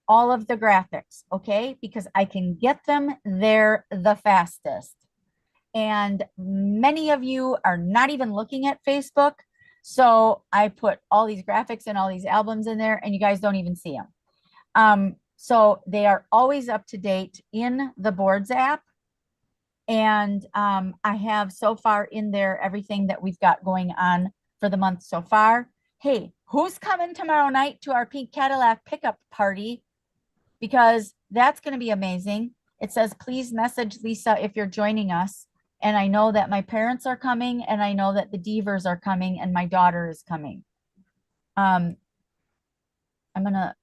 Speaker 1: all of the graphics, okay? Because I can get them there the fastest. And many of you are not even looking at Facebook. So I put all these graphics and all these albums in there, and you guys don't even see them. So they are always up to date in the boards app. And I have so far in there everything that we've got going on for the month so far. Hey, who's coming tomorrow night to our Pink Cadillac pickup party? Because that's going to be amazing. It says, please message Lisa if you're joining us. And I know that my parents are coming, and I know that the Devers are coming, and my daughter is coming. I'm gonna,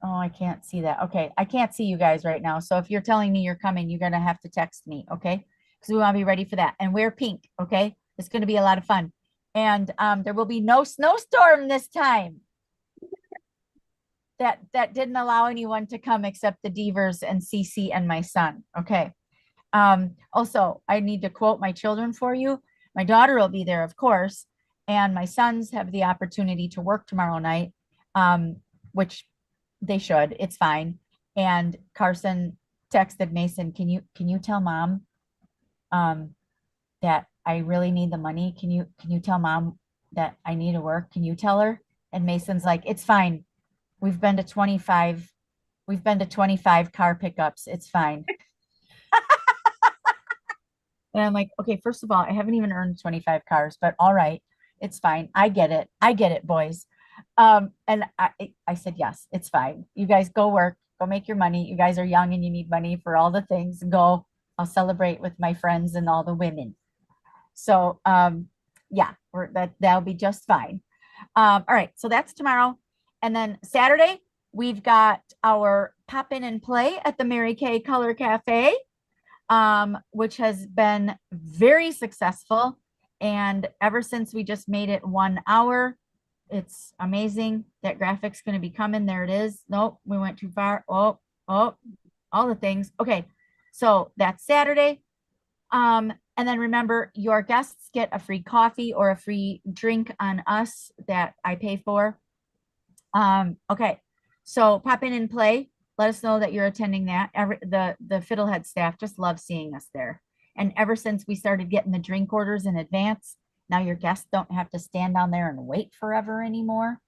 Speaker 1: oh, I can't see that. Okay, I can't see you guys right now. So if you're telling me you're coming, you're gonna have to text me, okay? Because we want to be ready for that. And wear pink, okay? It's gonna be a lot of fun. And there will be no snowstorm this time. That didn't allow anyone to come except the Devers and Cece and my son, okay? Also, I need to quote my children for you. My daughter will be there, of course, and my sons have the opportunity to work tomorrow night, which they should. It's fine. And Carson texted Mason, can you tell mom that I really need the money? Can you tell mom that I need to work? Can you tell her? And Mason's like, it's fine. We've been to 25 car pickups. It's fine. And I'm like, okay, first of all, I haven't even earned 25 cars, but all right, it's fine. I get it, boys. And I said, yes, it's fine. You guys go work, go make your money. You guys are young and you need money for all the things. Go, I'll celebrate with my friends and all the women. So, yeah, that'll be just fine. All right, so that's tomorrow. And then Saturday, we've got our pop in and play at the Mary Kay Color Cafe, which has been very successful. And ever since we just made it 1 hour, it's amazing. That graphic's going to be coming. There it is. Nope, we went too far. Oh, all the things. Okay, so that's Saturday. And then remember, your guests get a free coffee or a free drink on us that I pay for. Okay, so pop in and play. Let us know that you're attending that. The Fiddlehead staff just love seeing us there. And ever since we started getting the drink orders in advance, now your guests don't have to stand down there and wait forever anymore.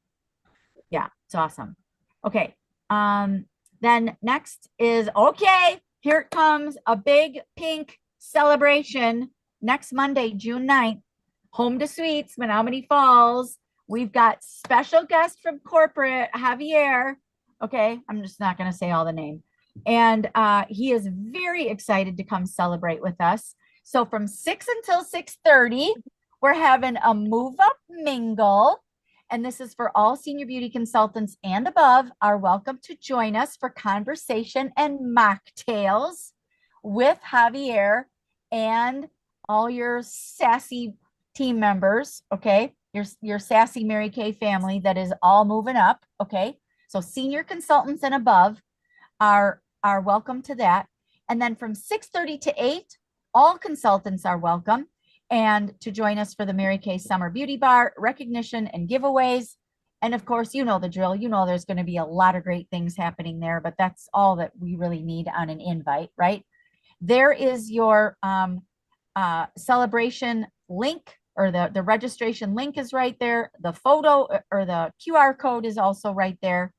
Speaker 1: Yeah, it's awesome. Okay, then next is, okay, here it comes, a big pink celebration next Monday, June 9th, Home to Sweets, Menominee Falls. We've got special guest from corporate, Javier. Okay, I'm just not going to say all the name. And he is very excited to come celebrate with us. So from 6 until 6:30, we're having a move up mingle. And this is for all senior beauty consultants and above are welcome to join us for conversation and mocktails with Javier and all your sassy team members, okay? Your sassy Mary Kay family that is all moving up, okay? So senior consultants and above are welcome to that. And then from 6:30 to 8, all consultants are welcome and to join us for the Mary Kay Summer Beauty Bar recognition and giveaways. And of course, you know the drill. You know there's going to be a lot of great things happening there, but that's all that we really need on an invite, right? There is your celebration link, or the registration link is right there. The photo or the QR code is also right there.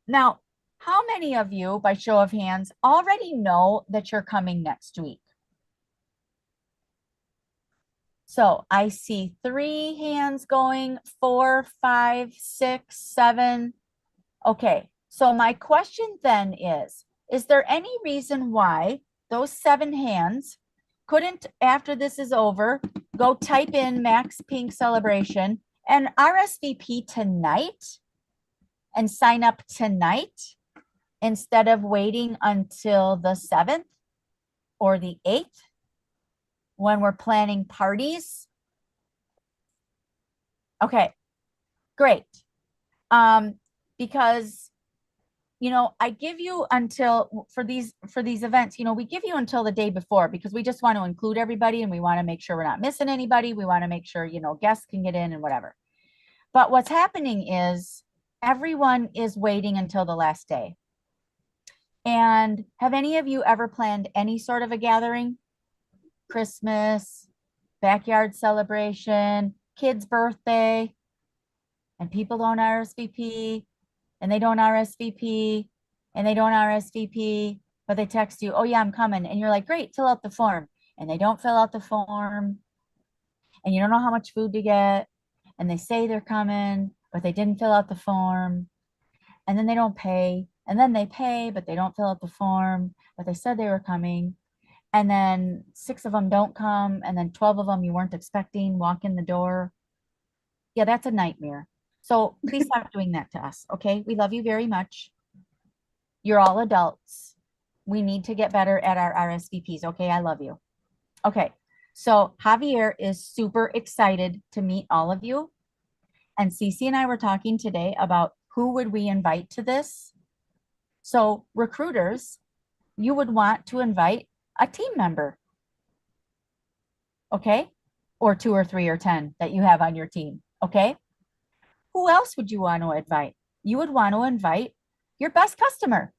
Speaker 1: Now, how many of you, by show of hands, already know that you're coming next week? So I see 3 hands going, 4, 5, 6, 7. Okay, so my question then is there any reason why those 7 hands couldn't, after this is over, go type in Max Pink Celebration and RSVP tonight and sign up tonight instead of waiting until the 7th or the 8th when we're planning parties? Okay, great. Because I give you until for these events, we give you until the day before because we just want to include everybody and we want to make sure we're not missing anybody. We want to make sure, guests can get in and whatever. But what's happening is everyone is waiting until the last day. And have any of you ever planned any sort of a gathering? Christmas, backyard celebration, kid's birthday, and people don't RSVP, and they don't RSVP, and they don't RSVP, but they text you, oh yeah, I'm coming. And you're like, great, fill out the form. And they don't fill out the form, and you don't know how much food to get, and they say they're coming, but they didn't fill out the form, and then they don't pay, and then they pay, but they don't fill out the form, but they said they were coming, and then 6 of them don't come, and then 12 of them you weren't expecting walk in the door. Yeah, that's a nightmare. So please stop doing that to us, okay? We love you very much. You're all adults. We need to get better at our RSVPs, okay? I love you. Okay, so Javier is super excited to meet all of you. And Cece and I were talking today about who would we invite to this. So recruiters, you would want to invite a team member, okay? Or 2 or 3 or 10 that you have on your team, okay? Who else would you want to invite? You would want to invite your best customer.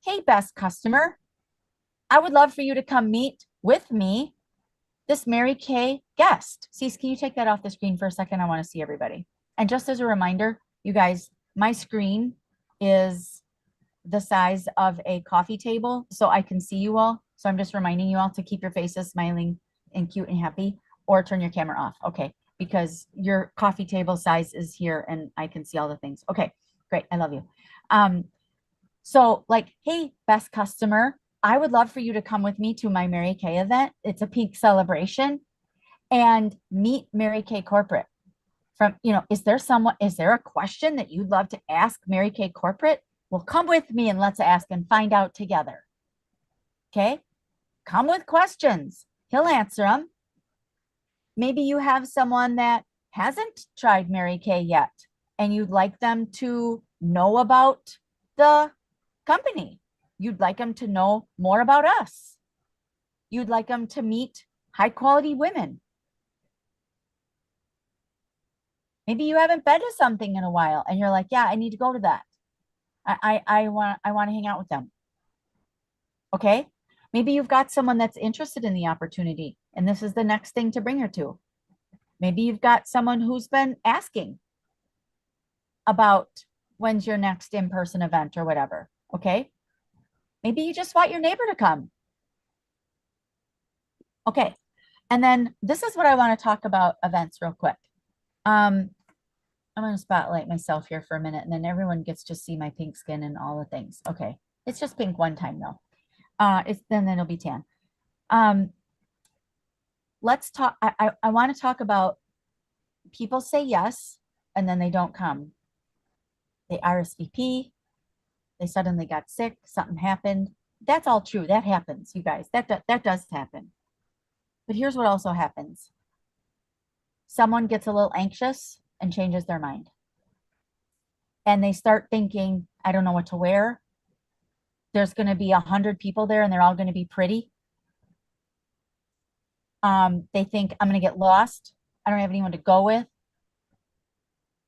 Speaker 1: Hey, best customer, I would love for you to come meet with me this Mary Kay guest. Cece, can you take that off the screen for a second? I want to see everybody. And just as a reminder, you guys, my screen is the size of a coffee table, so I can see you all. So I'm just reminding you all to keep your faces smiling and cute and happy, or turn your camera off. Okay, because your coffee table size is here and I can see all the things. Okay, great. I love you. So like, hey, best customer, I would love for you to come with me to my Mary Kay event. It's a pink celebration, and meet Mary Kay corporate. From, is there a question that you'd love to ask Mary Kay corporate? Well, come with me and let's ask and find out together. Okay, come with questions. He'll answer them. Maybe you have someone that hasn't tried Mary Kay yet and you'd like them to know about the company. You'd like them to know more about us. You'd like them to meet high quality women. Maybe you haven't been to something in a while and you're like, yeah, I need to go to that. I want to hang out with them. Okay. Maybe you've got someone that's interested in the opportunity and this is the next thing to bring her to. Maybe you've got someone who's been asking about when's your next in-person event or whatever. Okay. Maybe you just want your neighbor to come. Okay. And then this is what I want to talk about events real quick. I'm going to spotlight myself here for a minute and then everyone gets to see my pink skin and all the things. Okay. It's just pink one time though. Then it'll be tan. Let's talk. I want to talk about people say yes and then they don't come. They RSVP. They suddenly got sick. Something happened. That's all true. That happens, you guys. That does happen. But here's what also happens. Someone gets a little anxious and changes their mind. And they start thinking, I don't know what to wear. There's going to be 100 people there and they're all going to be pretty. They think I'm going to get lost. I don't have anyone to go with.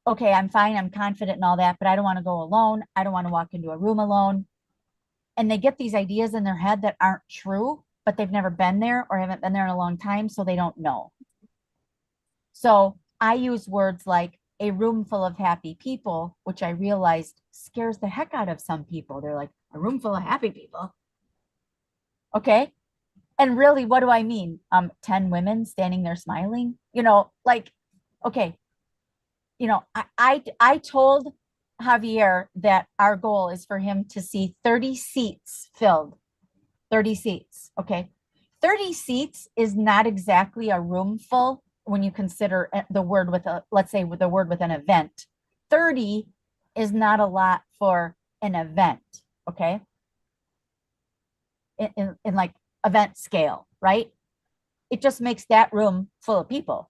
Speaker 1: Okay, I'm fine. I'm confident and all that, but I don't want to go alone. I don't want to walk into a room alone. And they get these ideas in their head that aren't true, but they've never been there or haven't been there in a long time, so they don't know. So I use words like a room full of happy people, which I realized scares the heck out of some people. They're like, a room full of happy people. Okay. And really, what do I mean? 10 women standing there smiling, like, okay. I told Javier that our goal is for him to see 30 seats filled. 30 seats. Okay. 30 seats is not exactly a room full when you consider the word with let's say with the word with an event. 30 is not a lot for an event. Okay. In like event scale, right? It just makes that room full of people.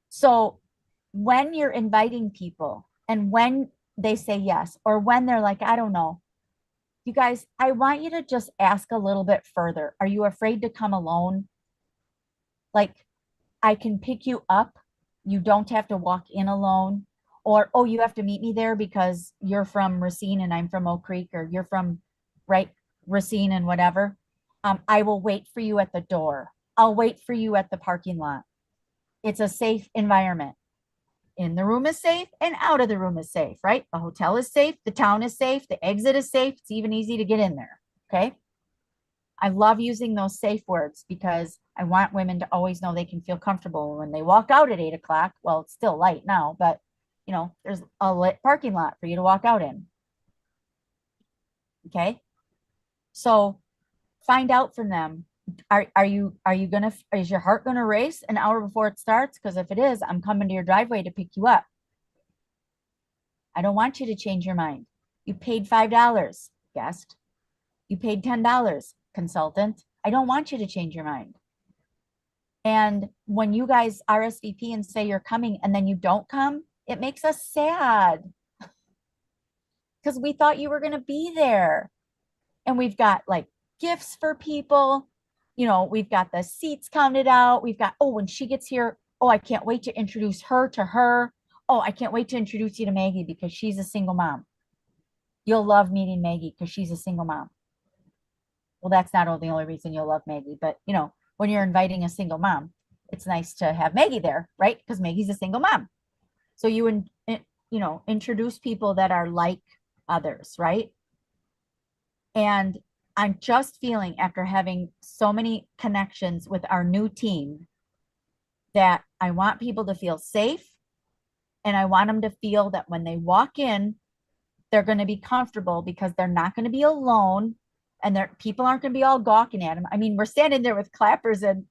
Speaker 1: So when you're inviting people and when they say yes, or when they're like, I don't know, you guys, I want you to just ask a little bit further. Are you afraid to come alone? Like, I can pick you up. You don't have to walk in alone. Or, oh, you have to meet me there because you're from Racine and I'm from Oak Creek, or you're from, right, Racine and whatever. I will wait for you at the door. I'll wait for you at the parking lot. It's a safe environment. In the room is safe and out of the room is safe, right? The hotel is safe. The town is safe. The exit is safe. It's even easy to get in there. Okay. I love using those safe words because I want women to always know they can feel comfortable when they walk out at 8 o'clock. Well, it's still light now, but there's a lit parking lot for you to walk out in. Okay. So find out from them. Is your heart gonna race an hour before it starts? Because if it is, I'm coming to your driveway to pick you up. I don't want you to change your mind. You paid $5, guest. You paid $10, consultant. I don't want you to change your mind. And when you guys RSVP and say you're coming and then you don't come, it makes us sad because we thought you were going to be there. And we've got like gifts for people. We've got the seats counted out. We've got, when she gets here, I can't wait to introduce her to her. I can't wait to introduce you to Maggie because she's a single mom. You'll love meeting Maggie because she's a single mom. Well, that's not the only reason you'll love Maggie, but when you're inviting a single mom, it's nice to have Maggie there, right? Because Maggie's a single mom. So you introduce people that are like others, right? And I'm just feeling, after having so many connections with our new team, that I want people to feel safe, and I want them to feel that when they walk in, they're going to be comfortable because they're not going to be alone, and people aren't going to be all gawking at them. I mean, we're standing there with clappers and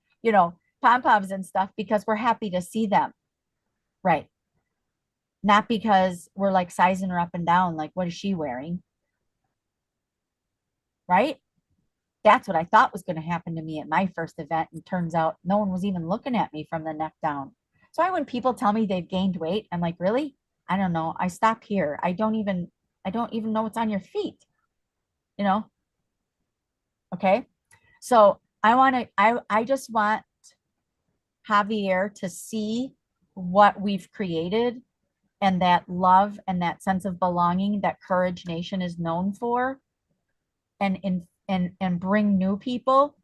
Speaker 1: pom-poms and stuff because we're happy to see them, right? Not because we're like sizing her up and down, like, what is she wearing? Right? That's what I thought was going to happen to me at my first event. And turns out no one was even looking at me from the neck down. So when people tell me they've gained weight, I'm like, really? I don't know. I stop here. I don't even know what's on your feet. Okay. So I just want Javier to see what we've created, and that love and that sense of belonging that Courage Nation is known for, and bring new people,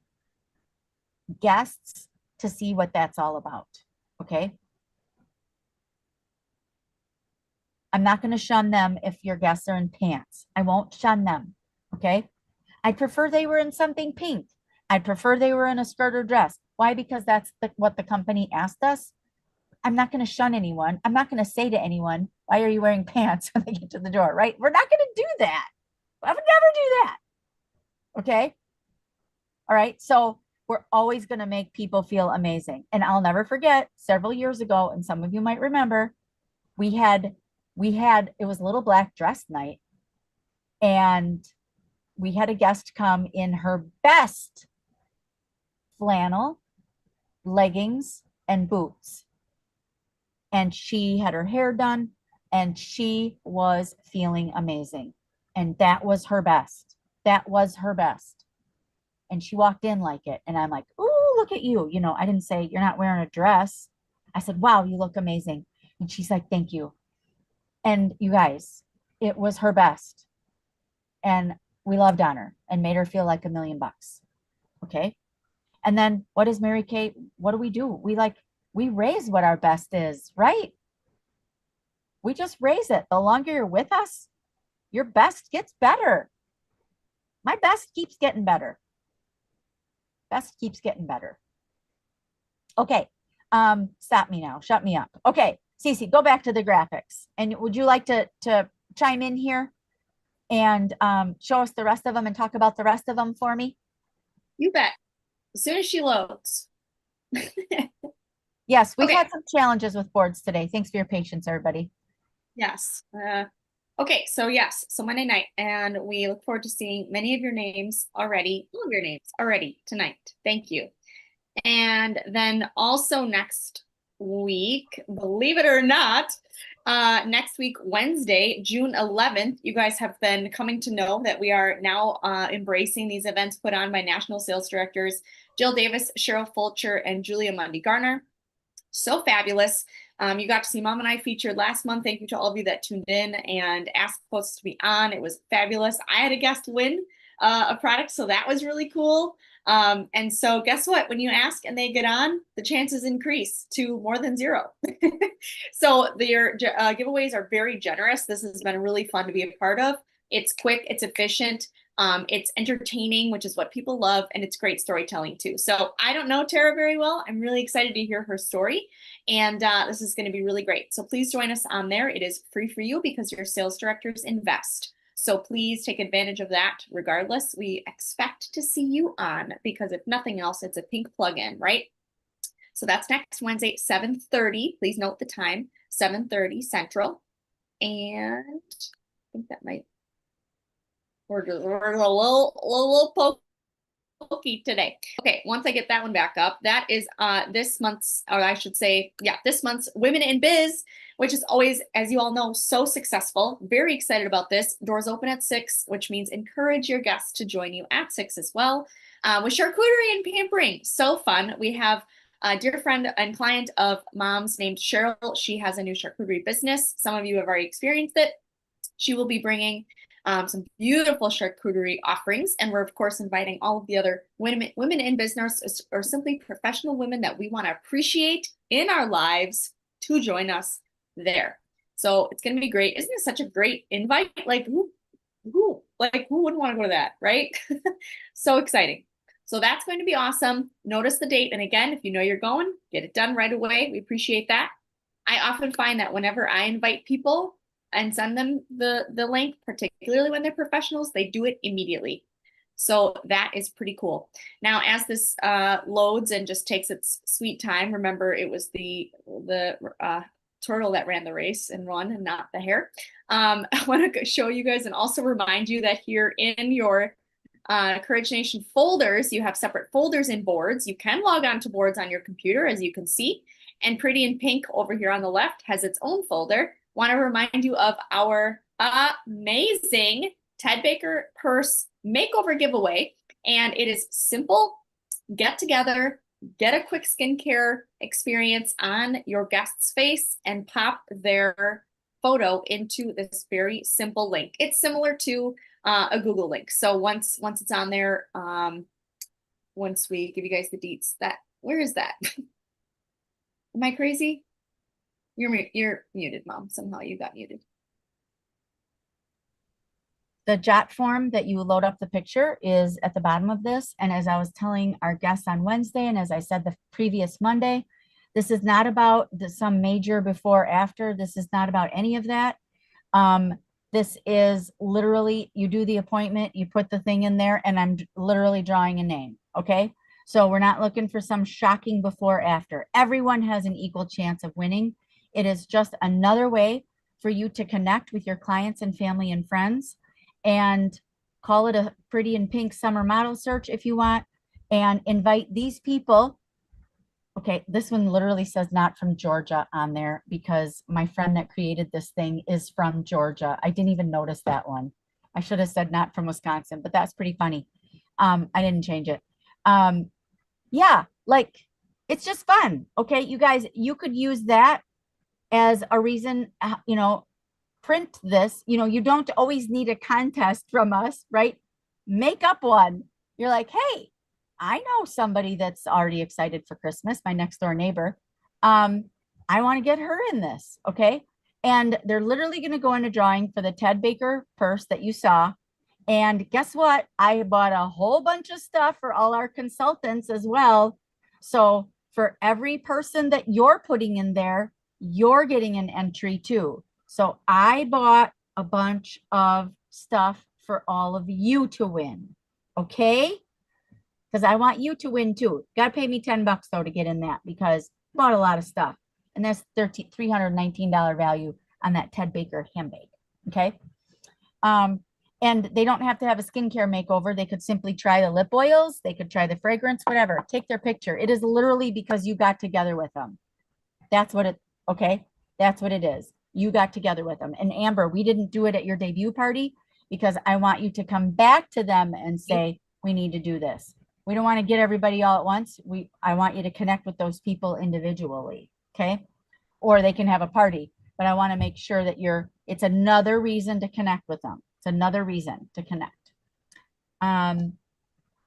Speaker 1: guests, to see what that's all about. Okay. I'm not going to shun them if your guests are in pants. I won't shun them. Okay. I'd prefer they were in something pink. I'd prefer they were in a skirt or dress. Why? Because that's what the company asked us. I'm not going to shun anyone. I'm not going to say to anyone, why are you wearing pants when they get to the door, right? We're not going to do that. I would never do that. Okay. All right. So we're always going to make people feel amazing. And I'll never forget, several years ago, and some of you might remember, it was a little black dress night, and we had a guest come in her best flannel, leggings, and boots. And she had her hair done and she was feeling amazing. And that was her best. That was her best. And she walked in like it. And I'm like, ooh, look at you. You know, I didn't say, you're not wearing a dress. I said, wow, you look amazing. And she's like, thank you. And you guys, it was her best. And we loved on her and made her feel like $1,000,000. Okay. And then what is Mary Kay? What do? We raise what our best is, right? We just raise it. The longer you're with us, your best gets better. My best keeps getting better. Best keeps getting better. Okay. Stop me now. Shut me up. Okay. Cece, go back to the graphics. And would you like to chime in here and show us the rest of them and talk about the rest of them for me?
Speaker 2: You bet. As soon as she loads.
Speaker 1: Yes, we've
Speaker 2: Okay.
Speaker 1: had some challenges with boards today. Thanks for your patience, everybody.
Speaker 2: Yes. Okay, so Monday night, and we look forward to seeing many of your names already, all of your names already tonight. Thank you. And then also next week, believe it or not, next week, Wednesday, June 11th, you guys have been coming to know that we are now embracing these events put on by national sales directors Jill Davis, Cheryl Fulcher, and Julia Mundy Garner. So fabulous. You got to see Mom and I featured last month. Thank you to all of you that tuned in and asked folks to be on. It was fabulous. I had a guest win a product, so that was really cool. And so guess what? When you ask and they get on, the chances increase to more than 0. So their giveaways are very generous. This has been really fun to be a part of. It's quick, it's efficient, it's entertaining, which is what people love, and it's great storytelling too. So I don't know Tara very well. I'm really excited to hear her story, and this is going to be really great. So please join us on there. It is free for you because your sales directors invest. So please take advantage of that. Regardless, we expect to see you on because if nothing else, it's a pink plug-in, right? So that's next Wednesday, 7:30. Please note the time, 7:30 Central. And I think that might, we're a little pokey today. Okay, once I get that one back up, that is this month's, or I should say, this month's Women in Biz, which is always, as you all know, so successful. Very excited about this. Doors open at 6, which means encourage your guests to join you at 6 as well. With charcuterie and pampering. So fun. We have a dear friend and client of Mom's named Cheryl. She has a new charcuterie business. Some of you have already experienced it. She will be bringing some beautiful charcuterie offerings. And we're, of course, inviting all of the other women in business or simply professional women that we want to appreciate in our lives to join us there. So it's going to be great. Isn't it such a great invite? Like who wouldn't want to go to that, right? So exciting. So that's going to be awesome. Notice the date. And again, if you know you're going, get it done right away. We appreciate that. I often find that whenever I invite people and send them the link, particularly when they're professionals, they do it immediately. So that is pretty cool. Now, as this loads and just takes its sweet time, remember it was the turtle that ran the race and won and not the hare. I want to show you guys and also remind you that here in your Courage Nation folders, you have separate folders in boards. You can log on to boards on your computer, as you can see. And Pretty in Pink over here on the left has its own folder. Want to remind you of our amazing Ted Baker purse makeover giveaway. And it is simple. Get together, get a quick skincare experience on your guest's face and pop their photo into this very simple link. It's similar to a Google link. So once it's on there, once we give you guys the deets, where is that? Am I crazy? You're muted, Mom. Somehow you got muted.
Speaker 1: The jot form that you load up the picture is at the bottom of this. And as I was telling our guests on Wednesday, and as I said the previous Monday, this is not about some major before, after. This is not about any of that. This is literally, you do the appointment, you put the thing in there, and I'm literally drawing a name, okay? So we're not looking for some shocking before, after. Everyone has an equal chance of winning. It is just another way for you to connect with your clients and family and friends, and call it a Pretty in Pink summer model search if you want. and invite these people. Okay, this one literally says not from Georgia on there because my friend that created this thing is from Georgia. I didn't even notice that one. I should have said not from Wisconsin, but that's pretty funny. I didn't change it. Yeah, like it's just fun. Okay, you guys, you could use that as a reason, print this. You don't always need a contest from us, right? Make up one. You're like, hey, I know somebody that's already excited for Christmas, my next door neighbor. I want to get her in this. Okay. And they're literally going to go in a drawing for the Ted Baker purse that you saw. And guess what? I bought a whole bunch of stuff for all our consultants as well. So for every person that you're putting in there, you're getting an entry too. So I bought a bunch of stuff for all of you to win. Okay? Because I want you to win too. Got to pay me $10 though to get in that because I bought a lot of stuff. And that's $319 value on that Ted Baker handbag. Okay. And they don't have to have a skincare makeover. They could simply try the lip oils. They could try the fragrance, whatever. Take their picture. It is literally because you got together with them. That's what it, okay. That's what it is. You got together with them. And Amber, we didn't do it at your debut party because I want you to come back to them and say, we need to do this. We don't want to get everybody all at once. I want you to connect with those people individually. Okay. Or they can have a party, but I want to make sure that it's another reason to connect with them. It's another reason to connect.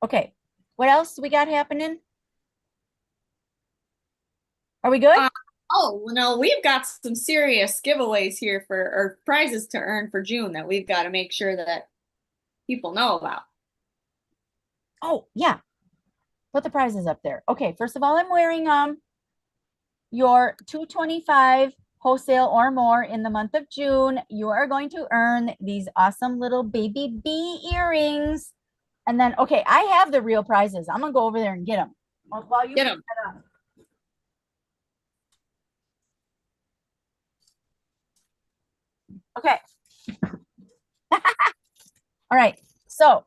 Speaker 1: Okay. What else we got happening? Are we good?
Speaker 2: Oh, no, we've got some serious giveaways here or prizes to earn for June that we've got to make sure that people know about.
Speaker 1: Oh, yeah. Put the prizes up there. Okay, first of all, I'm wearing your 225 wholesale or more in the month of June. You are going to earn these awesome little baby bee earrings. And then, okay, I have the real prizes. I'm gonna go over there and get them. While you
Speaker 2: Get 'em.
Speaker 1: put that up. Okay. All right. So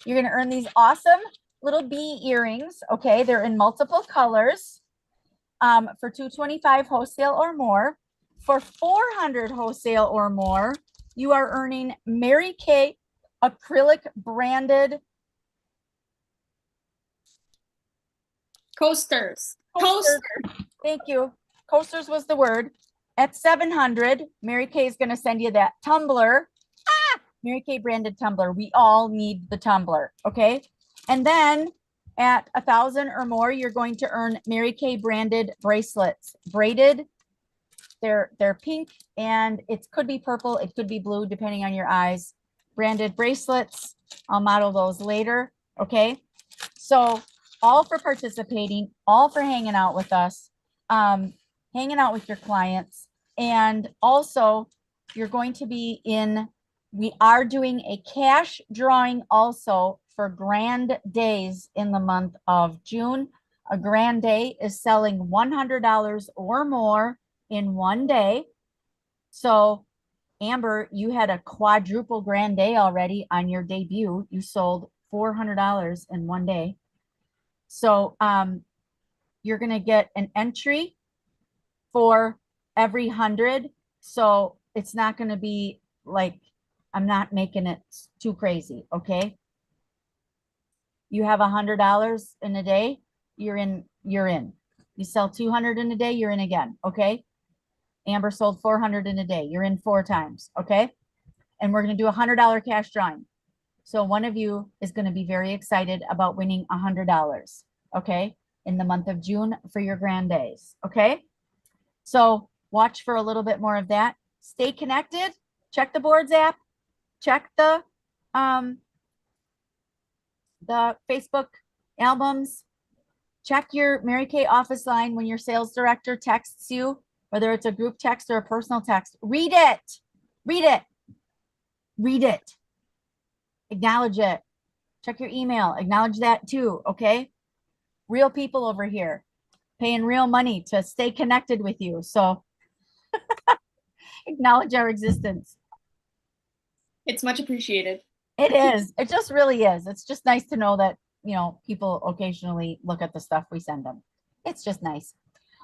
Speaker 1: you're going to earn these awesome little bee earrings. Okay. They're in multiple colors for 225 wholesale or more. For 400 wholesale or more, you are earning Mary Kay acrylic branded
Speaker 2: Coasters.
Speaker 1: coasters. Thank you. Coasters was the word. At 700, Mary Kay is going to send you that tumbler. Mary Kay branded tumbler. We all need the tumbler. Okay. And then at 1,000 or more, you're going to earn Mary Kay branded bracelets, braided. They're pink and it could be purple. It could be blue, depending on your eyes. Branded bracelets. I'll model those later. Okay. So all for participating, all for hanging out with us, hanging out with your clients. And also you're going to be we are doing a cash drawing also for grand days in the month of June. A grand day is selling $100 or more in one day. So Amber, you had a quadruple grand day already on your debut. You sold $400 in one day. So you're going to get an entry for every 100. So it's not going to be like, I'm not making it too crazy. Okay. You have $100 in a day, you're in. You sell 200 in a day, you're in again. Okay. Amber sold 400 in a day. You're in 4 times. Okay. And we're going to do $100 cash drawing. So one of you is going to be very excited about winning $100. Okay. In the month of June for your grand days. Okay. So watch for a little bit more of that. Stay connected. Check the boards app. Check the Facebook albums. Check your Mary Kay office line when your sales director texts you, whether it's a group text or a personal text. Read it. Read it. Read it. Acknowledge it. Check your email. Acknowledge that too. Okay. Real people over here paying real money to stay connected with you. So acknowledge our existence.
Speaker 2: It's much appreciated.
Speaker 1: It is. It just really is. It's just nice to know that, you know, people occasionally look at the stuff we send them. It's just nice.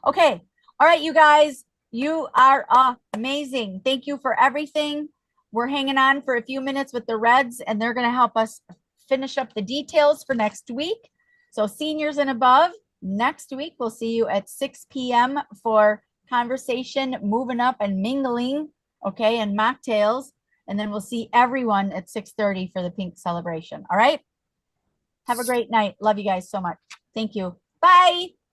Speaker 1: Okay. All right, you guys, you are amazing. Thank you for everything. We're hanging on for a few minutes with the Reds, and they're going to help us finish up the details for next week. So seniors and above, next week, we'll see you at 6 p.m. for conversation, moving up and mingling, okay, and mocktails. And then we'll see everyone at 6:30 for the pink celebration. All right. Have a great night. Love you guys so much. Thank you. Bye.